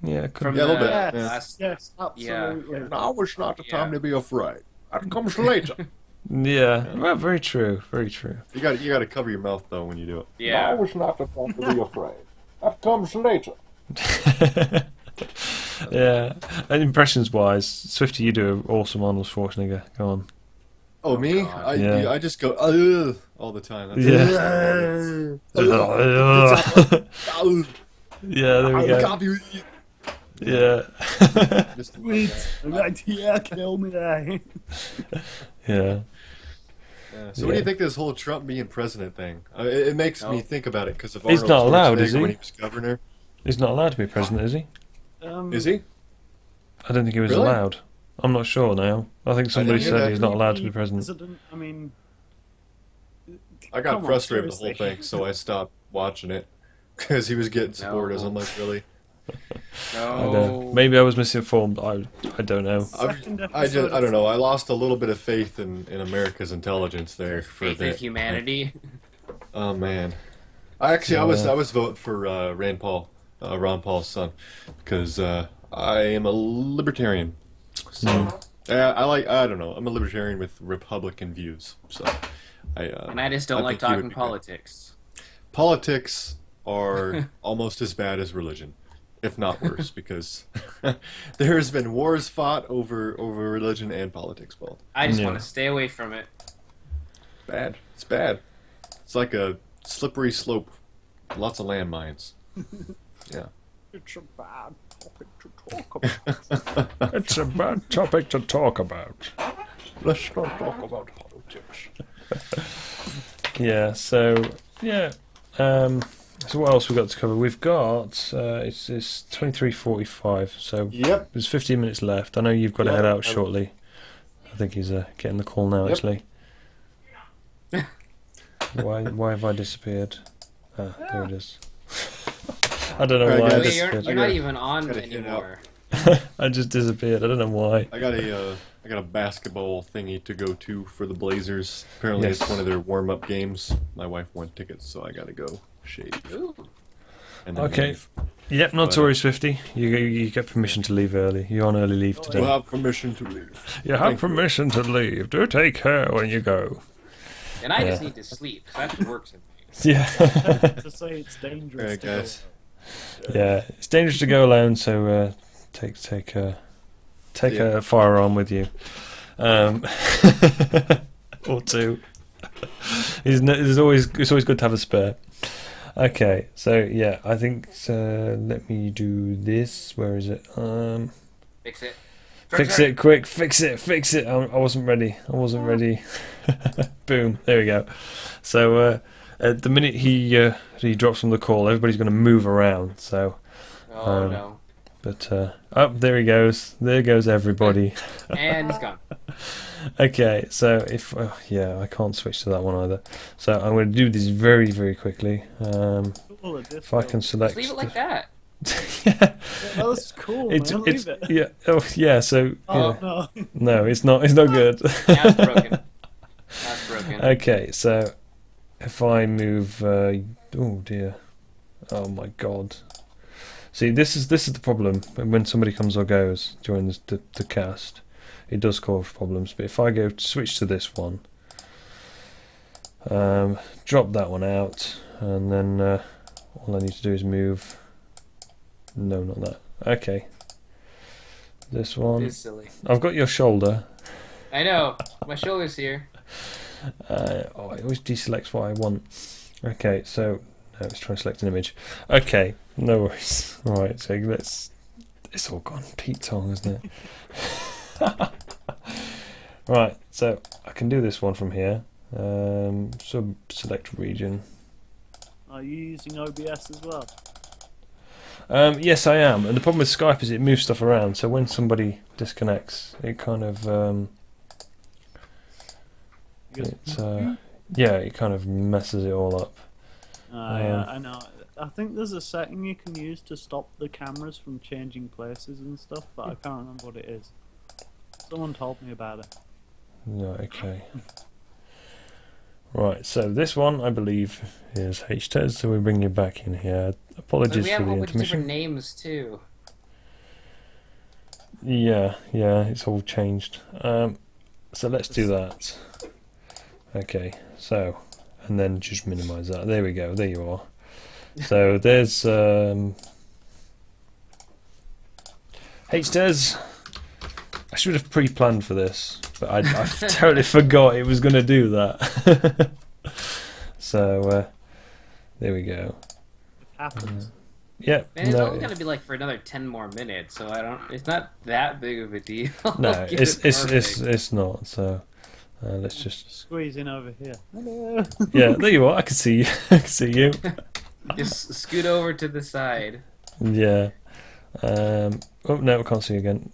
Yeah, could from Yeah, a the little bit, Yes, yeah. last. yes, absolutely. Now is not the time Yeah. to be afraid. That comes later. Yeah. Well, very true. Very true. You got to cover your mouth though when you do it. Yeah. is not the time to be afraid. That comes later. Yeah. And impressions wise, Swifty, you do an awesome Arnold Schwarzenegger. Go on. Oh, me? God. Yeah. I just go ugh all the time. That's Yeah. Yeah, there we go. Yeah. Just like Sweet. that. Right here, kill me. Yeah. Yeah. So what do Yeah. you think of this whole Trump being president thing? It makes me Oh. think about it because of He's Arnold not allowed, is Schwarzenegger he? when he was governor. He's not allowed to be president, is he? Is he? I don't think he was Really? allowed. I'm not sure now. I think somebody hear said that. he's not allowed to be president. I mean, I got come on, frustrated with the whole seriously. thing, so I stopped watching it because he was getting supporters. No. I'm like, really? I don't. Maybe I was misinformed. I don't know. I don't know. I lost a little bit of faith in America's intelligence there for a Faith in bit. humanity. Oh man, I was voting for Rand Paul, Ron Paul's son, because I am a libertarian. So I don't know. I'm a libertarian with Republican views. So And I just don't like think he would talking be good. politics. Politics are almost as bad as religion, if not worse, because there has been wars fought over religion and politics both. I just Yeah. want to stay away from it. Bad. It's bad. It's like a slippery slope. Lots of landmines. Yeah. It's a bad topic to talk about. It's a bad topic to talk about. Let's not talk about politics. Yeah. So yeah. So what else we got to cover? We've got it's 23:45. So Yep. there's 15 minutes left. I know you've got to Yeah, head out I- shortly. I think he's getting the call now. Yep. Actually. Why have I disappeared? Ah, there it is. I don't know Alright, why I guys. Wait, disappeared. you're not even on gotta get anymore. I just disappeared. I don't know why. I got a basketball thingy to go to for the Blazers. Apparently, Yes. it's one of their warm-up games. My wife won tickets, so I gotta go shave. Ooh. And then Okay. leave. Yep, not to But, worry, Swifty. You get permission to leave early. You're on early leave today. We'll have permission to leave. You have Thank you. permission to leave. Do take care when you go. And I just Yeah. need to sleep. 'Cause I have to work something. Yeah. To say it's dangerous. Alright, to go guys. Yeah, it's dangerous to go alone, so take Yeah. a firearm with you, or two. It's always good to have a spare. Okay, so yeah, I think let me do this. Where is it? Fix it. Fix it quick! Fix it! I wasn't ready. Boom! There we go. So at the minute he drops from the call, everybody's going to move around. So. Oh no. But there he goes. There goes everybody. And he's gone. Okay, so if I can't switch to that one either. So I'm going to do this very, very quickly. Cool, If I can select. Just leave it like that. Yeah, Yeah, that's cool, it's man. Leave it. yeah. Oh yeah. So Oh. No. no, it's not. It's not good. Now it's broken. Now it's broken. Okay, so if I move. Oh dear. Oh my god. See, this is the problem when somebody comes or goes during the cast. It does cause problems. But if I go switch to this one, drop that one out, and then all I need to do is move. No, not that. Okay, this one. It's silly. I've got your shoulder. I know. My shoulder's here. It always deselects what I want. Okay, so no, it's trying to select an image. Okay, no worries. Right, so it's all gone Pete Tong, isn't it? Right, so I can do this one from here. Select region. Are you using OBS as well? Yes, I am. And the problem with Skype is it moves stuff around. So when somebody disconnects, it kind of it kind of messes it all up. Yeah, I know. I think there's a setting you can use to stop the cameras from changing places and stuff, but I can't remember what it is. Someone told me about it. No, okay. Right, so this one I believe is HTES, so we bring you back in here. But Apologies we for have a the whole bunch of different intermission. names too. Yeah, it's all changed. So let's do that. Okay, so and then just minimize that. There we go. There you are. So there's HTES. I should have pre-planned for this, but I totally forgot it was going to do that. So there we go. It happens. Yeah, And it's no, only gonna be like for another 10 more minutes, so it's not that big of a deal. no, Get it's it perfect. it's not. So let's just Squeeze in over here. Hello. yeah. There you are. I can see you. I can see you. Just scoot over to the side. Yeah. Oh no, I can't see you again.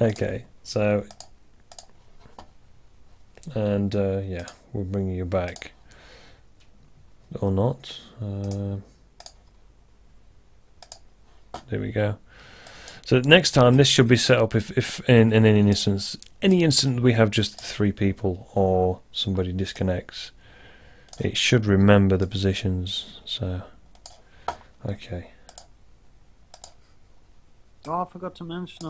Okay, so and yeah, we'll bring you back or not. There we go. So next time this should be set up if in any instance we have just 3 people or somebody disconnects. It should remember the positions. So, okay. Oh, I forgot to mention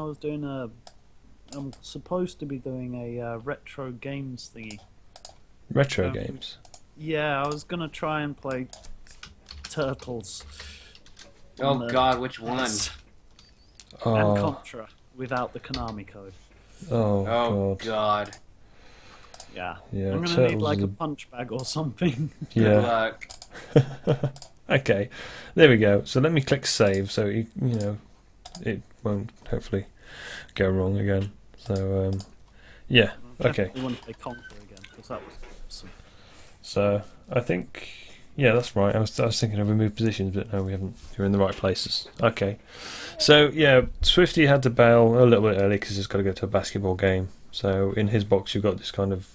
I'm supposed to be doing a retro games thingy. Retro games. Yeah, I was gonna try and play Turtles. Oh God, which one? And Oh, Contra without the Konami code. oh Oh God. God. Yeah. Yeah, I'm gonna Turtles need like is a punch bag or something. Good Yeah. luck. Okay, there we go. So let me click save, so you know it won't hopefully go wrong again. So yeah, okay. I want to play Contra again because that was awesome. So I think yeah, that's right. I was thinking of remove positions, but no, we haven't. You're in the right places. Okay. So yeah, Swifty had to bail a little bit early because he's got to go to a basketball game. So in his box, you've got this kind of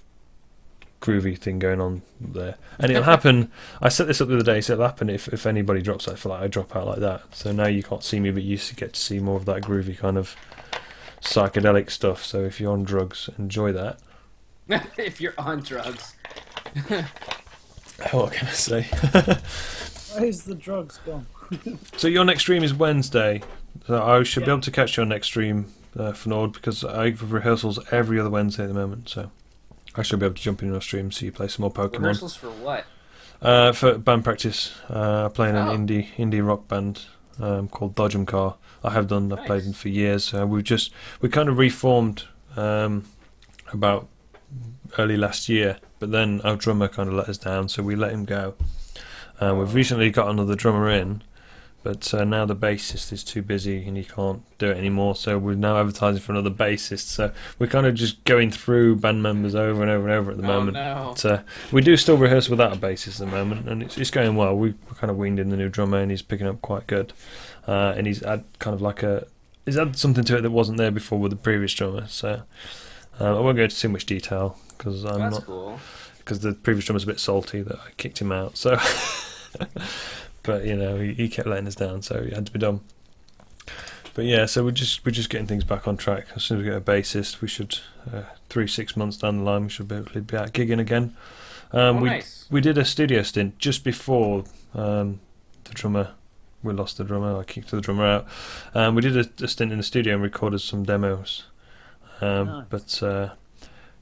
groovy thing going on there, and it'll happen. I set this up the other day, so it'll happen if anybody drops out. For like I drop out like that. So now you can't see me, but you used to get to see more of that groovy kind of psychedelic stuff. So if you're on drugs, enjoy that. If you're on drugs. What can I say? Where's the drugs gone? So your next stream is Wednesday. So I should be able to catch your next stream for Nord because I have rehearsals every other Wednesday at the moment. So I should be able to jump in your stream so you play some more Pokemon. Rehearsals for what? For band practice, playing an indie rock band called Dodgem Car. I have done. I've played them for years. We kind of reformed about early last year, but then our drummer kind of let us down, so we let him go. We've recently got another drummer in, but now the bassist is too busy and he can't do it anymore, so we're now advertising for another bassist. So we're kind of just going through band members over and over and over at the moment. No. But, we do still rehearse without a bassist at the moment, and it's going well. We're kind of weaned in the new drummer, and he's picking up quite good. And he's had he's added something to it that wasn't there before with the previous drummer. So I won't go into too much detail because That's cool. because the previous drummer's a bit salty that I kicked him out. So, but you know, he kept letting us down, so it had to be done. But yeah, so we're just getting things back on track. As soon as we get a bassist, we should 3-6 months down the line, we should be able to be out gigging again. Nice. We did a studio stint just before the drummer. We lost the drummer. I kicked the drummer out. We did a stint in the studio and recorded some demos. Nice. But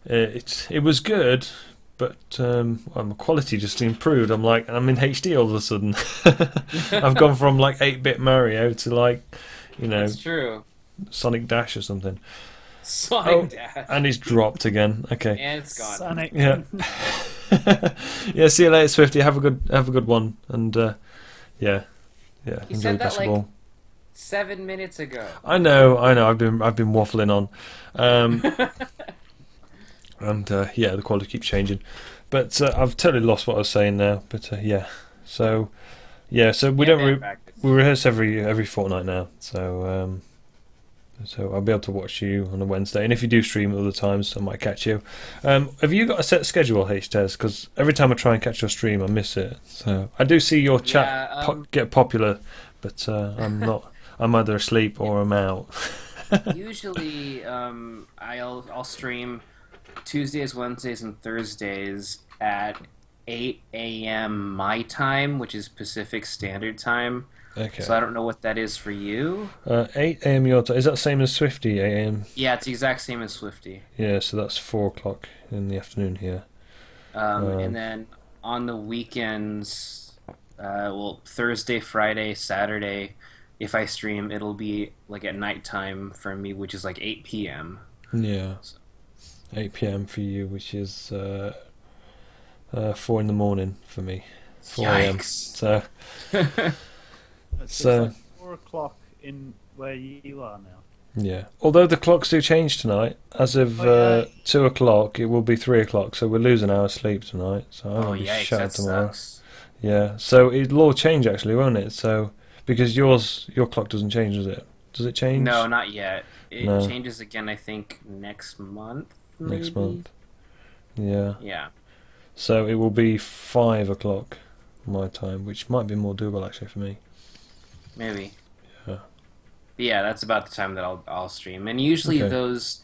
it was good, but my quality just improved. I'm in HD all of a sudden. I've gone from like 8-bit Mario to like, you know, That's true. Sonic Dash or something. Sonic Dash. And he's dropped again. Okay. And it's gone. Sonic. Yeah. Yeah. See you later, Swifty. Have a good one. And yeah. He Enjoy said that basketball. like 7 minutes ago. I know. I've been waffling on, and yeah, the quality keeps changing. But I've totally lost what I was saying now. But yeah, so we don't we rehearse every fortnight now. So I'll be able to watch you on a Wednesday, and if you do stream at other times, I might catch you. Have you got a set schedule, HTES? Because every time I try and catch your stream, I miss it. So I do see your chat get popular, but I'm not. I'm either asleep or I'm out. Usually, I'll stream Tuesdays, Wednesdays, and Thursdays at 8 a.m. my time, which is Pacific Standard Time. Okay. So I don't know what that is for you. 8 a.m. your time. Is that the same as Swifty? 8 a.m. Yeah, it's the exact same as Swifty. Yeah, so that's 4 o'clock in the afternoon here. And then on the weekends, Thursday, Friday, Saturday, if I stream, it'll be like at nighttime for me, which is like 8 p.m. Yeah. 8 p.m. for you, which is 4 in the morning for me. 4 a.m. Yikes. So It's like 4 o'clock in where you are now. yeah. Although the clocks do change tonight, as of 2 o'clock, it will be 3 o'clock. So we'll lose an hour's sleep tonight. So I'm gonna be yikes, shattered that tomorrow. sucks. Yeah. So it'll all change actually, won't it? So because your clock doesn't change, does it? Does it change? No, not yet. It No. changes again, I think, next month. Maybe? Next month. Yeah. Yeah. So it will be 5 o'clock my time, which might be more doable actually for me. Maybe. Yeah. But yeah, that's about the time that I'll stream. And usually Okay. those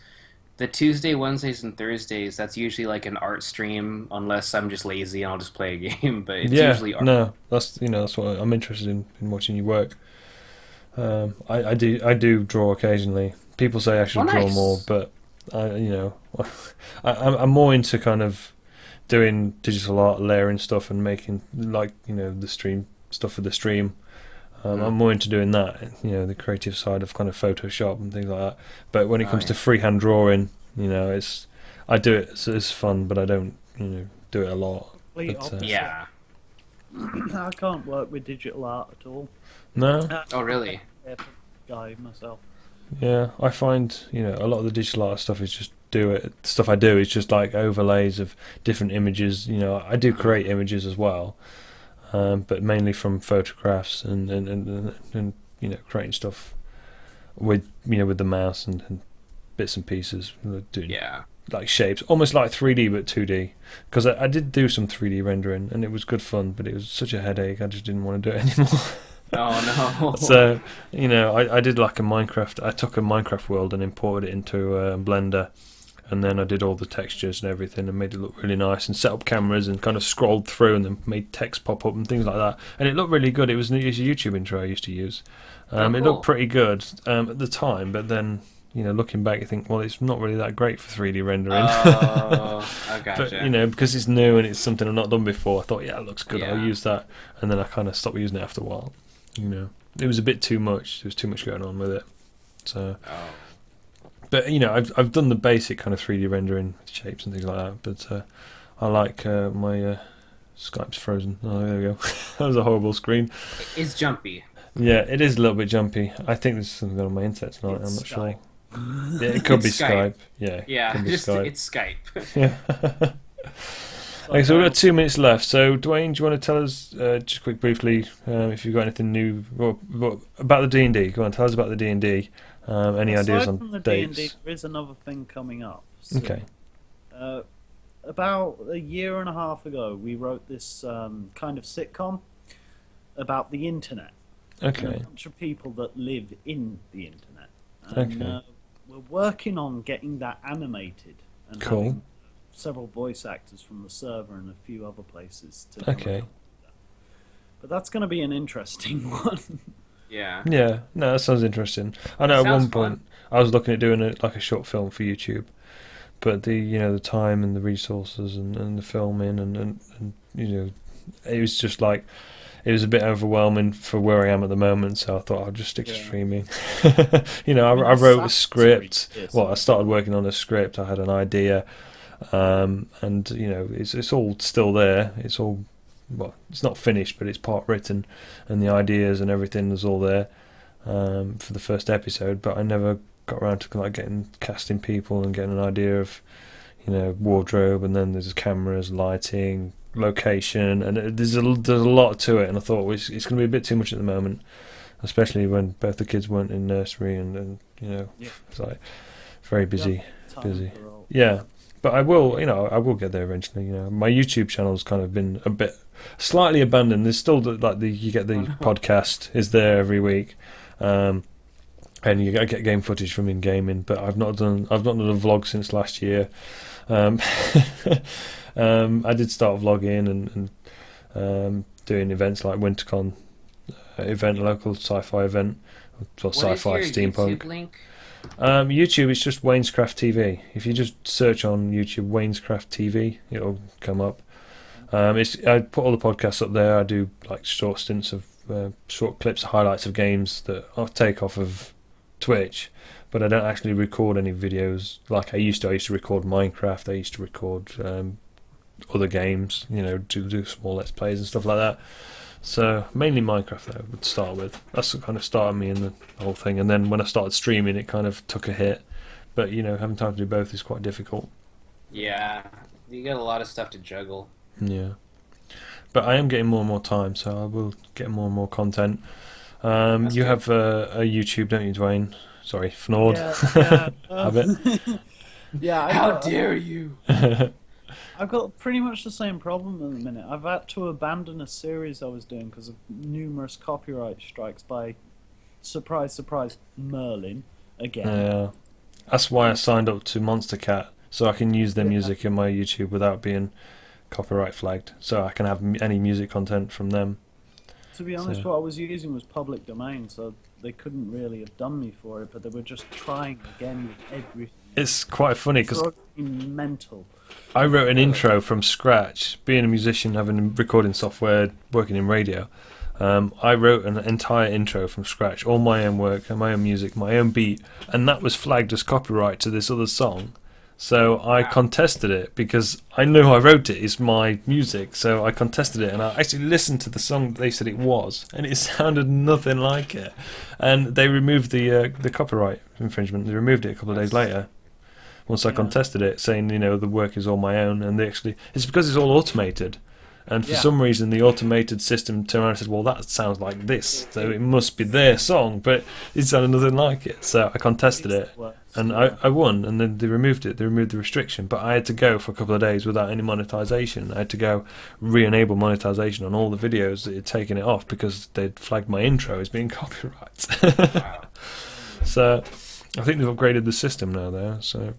The Tuesday, Wednesdays, and Thursdays, that's usually like an art stream, unless I'm just lazy and I'll just play a game. But it's usually art. No, that's what I'm interested in watching you work. I do draw occasionally. People say I should draw nice. more, but I'm more into kind of doing digital art, layering stuff, and making the stream stuff for the stream. I'm more into doing that, the creative side of kind of Photoshop and things like that. But when it comes to freehand drawing, I do it, so it's fun, but I don't, do it a lot. But, Yeah. I can't work with digital art at all. No? Oh, really? Guy myself. Yeah, I find, a lot of the digital art stuff is just stuff I do is just like overlays of different images. I do create images as well. But mainly from photographs and creating stuff with with the mouse and bits and pieces, doing like shapes, almost like 3D but 2D. Because I did do some 3D rendering and it was good fun, but it was such a headache. I just didn't want to do it anymore. Oh no! So I did like a Minecraft. I took a Minecraft world and imported it into Blender. And then I did all the textures and everything and made it look really nice and set up cameras and kind of scrolled through and then made text pop up and things like that. And it looked really good. It was a YouTube intro I used to use. Cool. It looked pretty good at the time, but then, looking back, you think, well, it's not really that great for 3D rendering. Oh, I gotcha. But, because it's new and it's something I've not done before, I thought, yeah, it looks good. Yeah. I'll use that. And then I kind of stopped using it after a while. It was a bit too much. There was too much going on with it. So... Oh. But I've done the basic kind of 3D rendering shapes and things like that. But I like my Skype's frozen. Oh, there we go. That was a horrible screen. It's jumpy. Yeah, it is a little bit jumpy. I think there's something going on my internet tonight. I'm not sure. Yeah, it could be Skype. Yeah. Yeah, could be just Skype. it's Skype. Yeah. Okay, so we've got 2 minutes left. So, Dwayne, do you want to tell us just briefly if you've got anything new about the D&D? Go on, tell us about the D&D. Any ideas on from the dates? D&D, there is another thing coming up. So, Okay. About a year and a half ago, we wrote this kind of sitcom about the internet. Okay. And a bunch of people that live in the internet. And, Okay. we're working on getting that animated. And Cool. having several voice actors from the server and a few other places to come Okay. up with that. But that's going to be an interesting one. Yeah. Yeah, no, that sounds interesting. I know at Sounds one point fun. I was looking at doing a short film for YouTube, but the time and the resources and the filming and it was just like it was a bit overwhelming for where I am at the moment. So I thought I'd just stick to streaming. I wrote a script. Well, I started working on a script. I had an idea, and it's all still there. It's all. Well, it's not finished, but it's part written, and the ideas and everything is all there for the first episode. But I never got around to getting casting people and getting an idea of, wardrobe, and then there's cameras, lighting, location, and there's a lot to it. And I thought it's going to be a bit too much at the moment, especially when both the kids weren't in nursery, and it's like very busy. Yeah. But I will, I will get there eventually. My YouTube channel's kind of been a bit slightly abandoned. There's still you get the podcast is there every week, and I get game footage from in gaming. But I've not done a vlog since last year. I did start vlogging and doing events like WinterCon local sci-fi event, or sci-fi What is your steampunk. YouTube link? YouTube, it's just Wayne's Craft TV. If you just search on YouTube Wayne's Craft TV, it'll come up. I put all the podcasts up there. I do like short stints of short clips, highlights of games that I take off of Twitch, but I don't actually record any videos like I used to. I used to record Minecraft. I used to record other games, do small let's plays and stuff like that. So mainly Minecraft I would start with. That's what kind of started me in the whole thing. And then when I started streaming, it kind of took a hit. But having time to do both is quite difficult. Yeah, you got a lot of stuff to juggle. Yeah, but I am getting more and more time, so I will get more and more content. You have a YouTube, don't you, Dwayne? Sorry, Fnord. Have it. Yeah. How dare you? I've got pretty much the same problem at the minute. I've had to abandon a series I was doing because of numerous copyright strikes by, surprise, surprise, Merlin again. Yeah. that's why I signed up to Monster Cat, so I can use their music in my YouTube without being copyright flagged. So I can have any music content from them. To be honest, what I was using was public domain, so they couldn't really have done me for it, but they were just trying again with everything. It's quite funny because mental. I wrote an intro from scratch. Being a musician, having recording software, working in radio, I wrote an entire intro from scratch, all my own work and my own music, my own beat, and that was flagged as copyright to this other song. So I contested it because I know I wrote it, it's my music, so I contested it and I actually listened to the song that they said it was, and it sounded nothing like it. And they removed the copyright infringement. They removed it a couple of days later once I contested it, saying, you know, the work is all my own, and it's because it's all automated. And for some reason, the automated system turned around and said, well, that sounds like this, so it must be their song, but it sounded nothing like it. So I contested it, and I won, and then they removed it. They removed the restriction, but I had to go for a couple of days without any monetization. I had to go re-enable monetization on all the videos that had taken it off because they'd flagged my intro as being copyright. So I think they've upgraded the system now, though, so...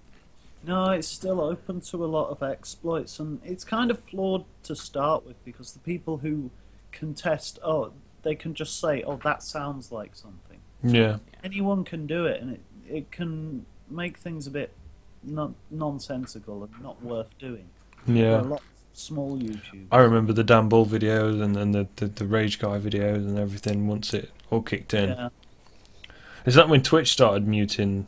No, it's still open to a lot of exploits, and it's kind of flawed to start with because the people who contest, they can just say, that sounds like something. Yeah. Anyone can do it, and it can make things a bit nonsensical and not worth doing. Yeah. For a lot of small YouTubers. I remember the Dan Bull videos and the Rage Guy videos and everything once it all kicked in. Yeah. Is that when Twitch started muting,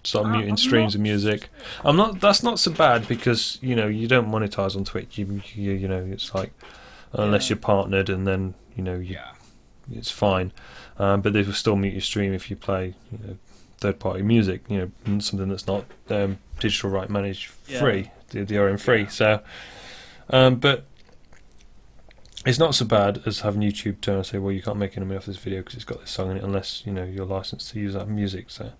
start muting streams of music? That's not so bad because you don't monetize on Twitch. You it's like unless you're partnered, and then it's fine. But they will still mute your stream if you play third-party music. Something that's not digital right managed free, the DRM free. So, but it's not so bad as having YouTube turn and say, well, you can't make any money off this video because it's got this song in it unless you're licensed to use that music. So.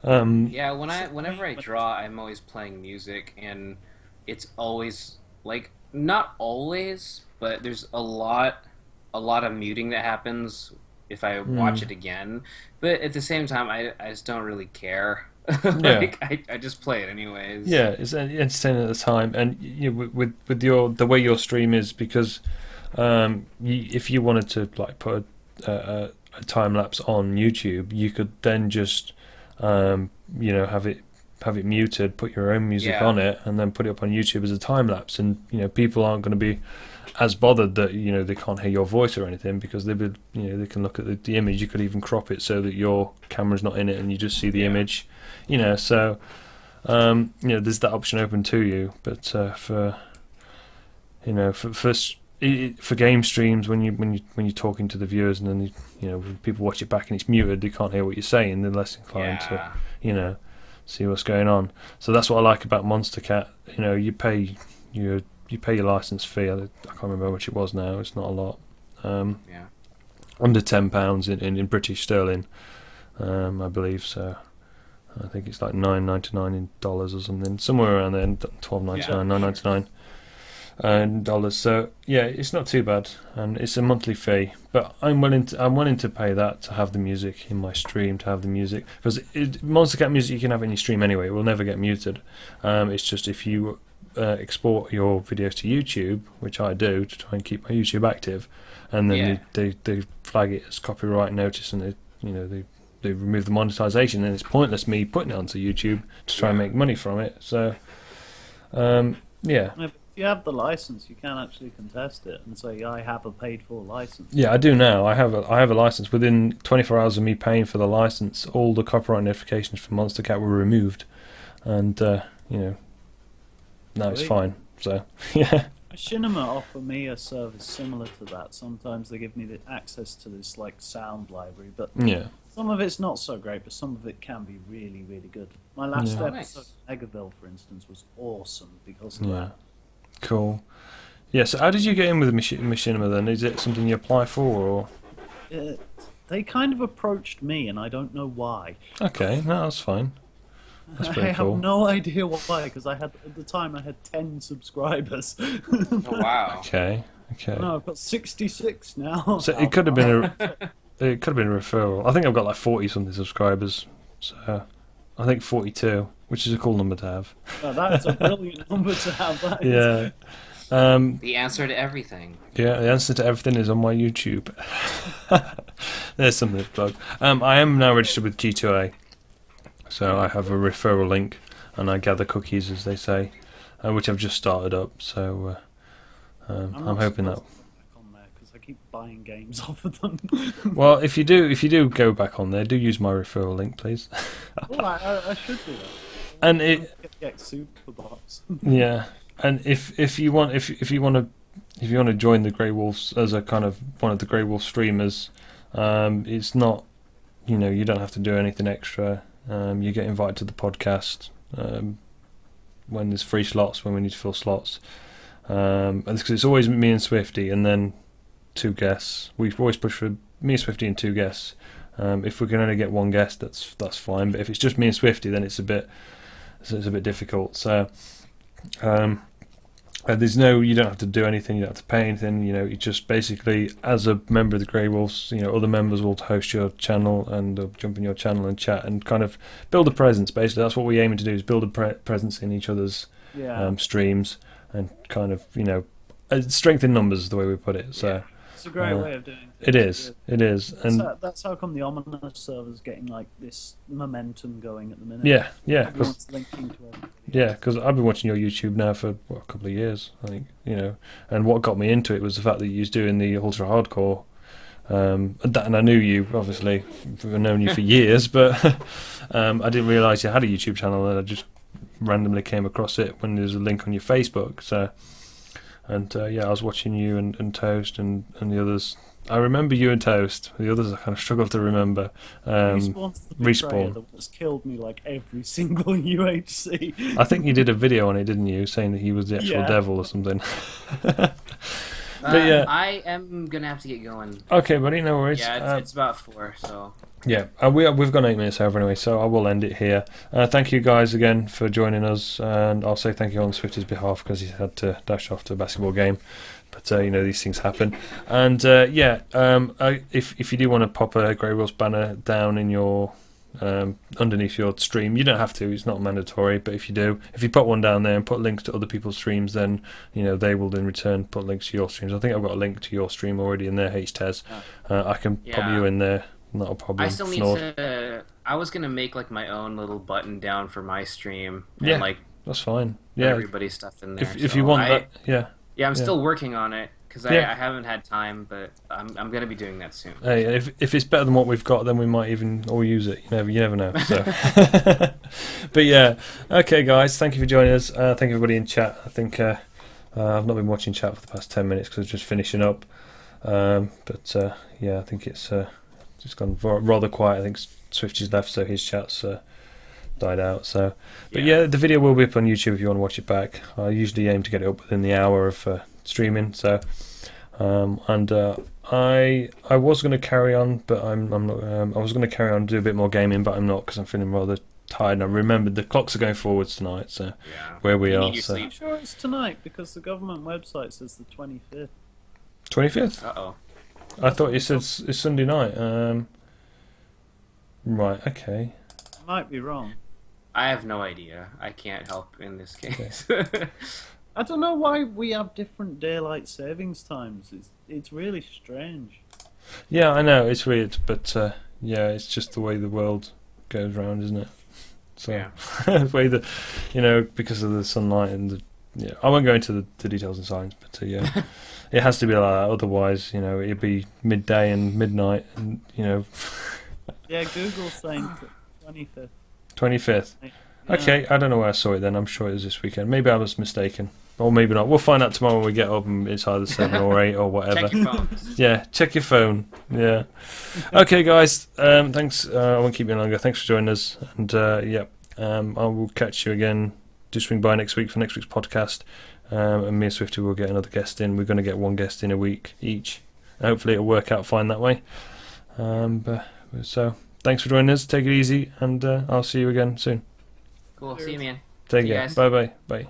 Whenever I draw, I'm always playing music, and it's always like not always, but there's a lot of muting that happens if I watch it again. But at the same time, I just don't really care. I just play it anyways. Yeah, it's entertaining at the time, and with the way your stream is, because if you wanted to like put a time lapse on YouTube, you could then just have it muted, put your own music on it, and then put it up on YouTube as a time lapse. And people aren't going to be as bothered that they can't hear your voice or anything, because they can look at the image. You could even crop it so that your camera's not in it and you just see the image. So there's that option open to you. But for game streams, when you're talking to the viewers, and then when people watch it back and it's muted, they can't hear what you're saying. They're less inclined to see what's going on. So that's what I like about Monster Cat. You pay your license fee. I can't remember how much it was now. It's not a lot. Under £10 in British sterling, I believe. So I think it's like $9.99 in dollars or something, somewhere around there. $12.99, $9.99. Dollars. So it's not too bad, and it's a monthly fee. But I'm willing to pay that to have the music in my stream, to have the music, because Monster Cat music you can have in your stream anyway. It will never get muted. It's just if you export your videos to YouTube, which I do to try and keep my YouTube active, and then they flag it as copyright notice, and they remove the monetization, and it's pointless me putting it onto YouTube to try and make money from it. So if you have the license, you can actually contest it and say, I have a paid-for license. Yeah, I do now. I have a license. Within 24 hours of me paying for the license, all the copyright notifications for Monster Cat were removed, and now it's fine. So Machinima offer me a service similar to that. Sometimes they give me the access to this like sound library, but some of it's not so great, but some of it can be really, really good. My last episode of Megaville, for instance, was awesome because of that. Cool. Yeah, so how did you get in with the Machinima then? Is it something you apply for, or? They kind of approached me, and I don't know why. Okay, no, that's fine. That's pretty cool. I have no idea why, because at the time I had 10 subscribers. Oh, wow. Okay. No, I've got 66 now. So it could have been a referral. I think I've got like 40 something subscribers, So I think 42, which is a cool number to have. Oh, that's a brilliant number to have. That is. Yeah. The answer to everything. Yeah, the answer to everything is on my YouTube. There's something to plug. I am now registered with G2A, so I have a referral link, and I gather cookies, as they say, which I've just started up. So I'm hoping that. Because I keep buying games off of them. Well, if you do go back on there, do use my referral link, please. Well, I should do that. And it, Get sued for bots. yeah. And if you want to join the Greywolfz as a kind of one of the Greywolf streamers, it's not, you don't have to do anything extra. You get invited to the podcast when there's free slots, when we need to fill slots. And because it's always me and Swifty, and then 2 guests. We always push for me and Swifty and 2 guests. If we can only get 1 guest, that's fine. But if it's just me and Swifty, then it's a bit difficult. So. You don't have to do anything, you don't have to pay anything, you just basically, as a member of the Greywolfz, other members will host your channel and they'll jump in your channel and chat and kind of build a presence. Basically, that's what we're aiming to do, is build a presence in each other's streams and kind of, strength in numbers is the way we put it. So it's a great way of doing it. It is. That's how come the Ominous server's getting like this momentum going at the minute. Yeah. Everyone's linking to everybody. Yeah, because I've been watching your YouTube now for a couple of years, I think, and what got me into it was the fact that you was doing the ultra hardcore, and I knew you, obviously, I've known you for years, but I didn't realise you had a YouTube channel, and I just randomly came across it when there was a link on your Facebook, so, and I was watching you and Toast and the others. I remember you and Toast. The others I kind of struggle to remember. Respawn. That's killed me like every single UHC. I think you did a video on it, didn't you? Saying that he was the actual devil or something. But yeah. I am going to have to get going. Okay, buddy, no worries. Yeah, it's about 4, so... Yeah, we've gone 8 minutes over anyway, so I will end it here. Thank you guys again for joining us, and I'll say thank you on Swifty's behalf because he had to dash off to a basketball game. But these things happen, and if you do want to pop a Greywolfz banner down in your underneath your stream, you don't have to; it's not mandatory. But if you put one down there and put links to other people's streams, then they will in return put links to your streams. I think I've got a link to your stream already in there, HTES. I can pop you in there, not a problem. I still need to. I was gonna make like my own little button down for my stream. And, like that's fine. Yeah, everybody's stuff in there. If you want that, Yeah, I'm still working on it because I haven't had time, but I'm going to be doing that soon. Hey, if it's better than what we've got, then we might even all use it. You never know. So. But yeah, okay, guys, thank you for joining us. Thank everybody in chat. I think I've not been watching chat for the past 10 minutes because I was just finishing up. I think it's just gone rather quiet. I think Swifty's left, so his chat's died out. So, but the video will be up on YouTube if you want to watch it back. I usually aim to get it up within the hour of streaming. So, I was going to carry on, but I'm not. I was going to carry on and do a bit more gaming, but I'm not because I'm feeling rather tired. And I remembered the clocks are going forwards tonight, so where we are. So I'm sure it's tonight because the government website says the 25th. 25th? Uh-oh. I thought you said it's Sunday night. Right. Okay. Might be wrong. I have no idea. I can't help in this case. I don't know why we have different daylight savings times. It's really strange. Yeah, I know it's weird, but it's just the way the world goes round, isn't it? So the way that because of the sunlight and I won't go into the details and science, but it has to be like that. Otherwise, it'd be midday and midnight, and Yeah, Google's saying 25th. 25th. Okay, I don't know where I saw it then. I'm sure it was this weekend. Maybe I was mistaken. Or maybe not. We'll find out tomorrow when we get up and it's either 7 or 8 or whatever. Check your phone. Yeah, check your phone. Yeah. Okay, guys. Thanks. I won't keep you longer. Thanks for joining us. And I will catch you again. Do swing by next week for next week's podcast. And me and Swifty will get another guest in. We're going to get 1 guest in a week each. Hopefully it'll work out fine that way. So thanks for joining us. Take it easy, and I'll see you again soon. Cool. See you, man. Take care. Bye. Bye.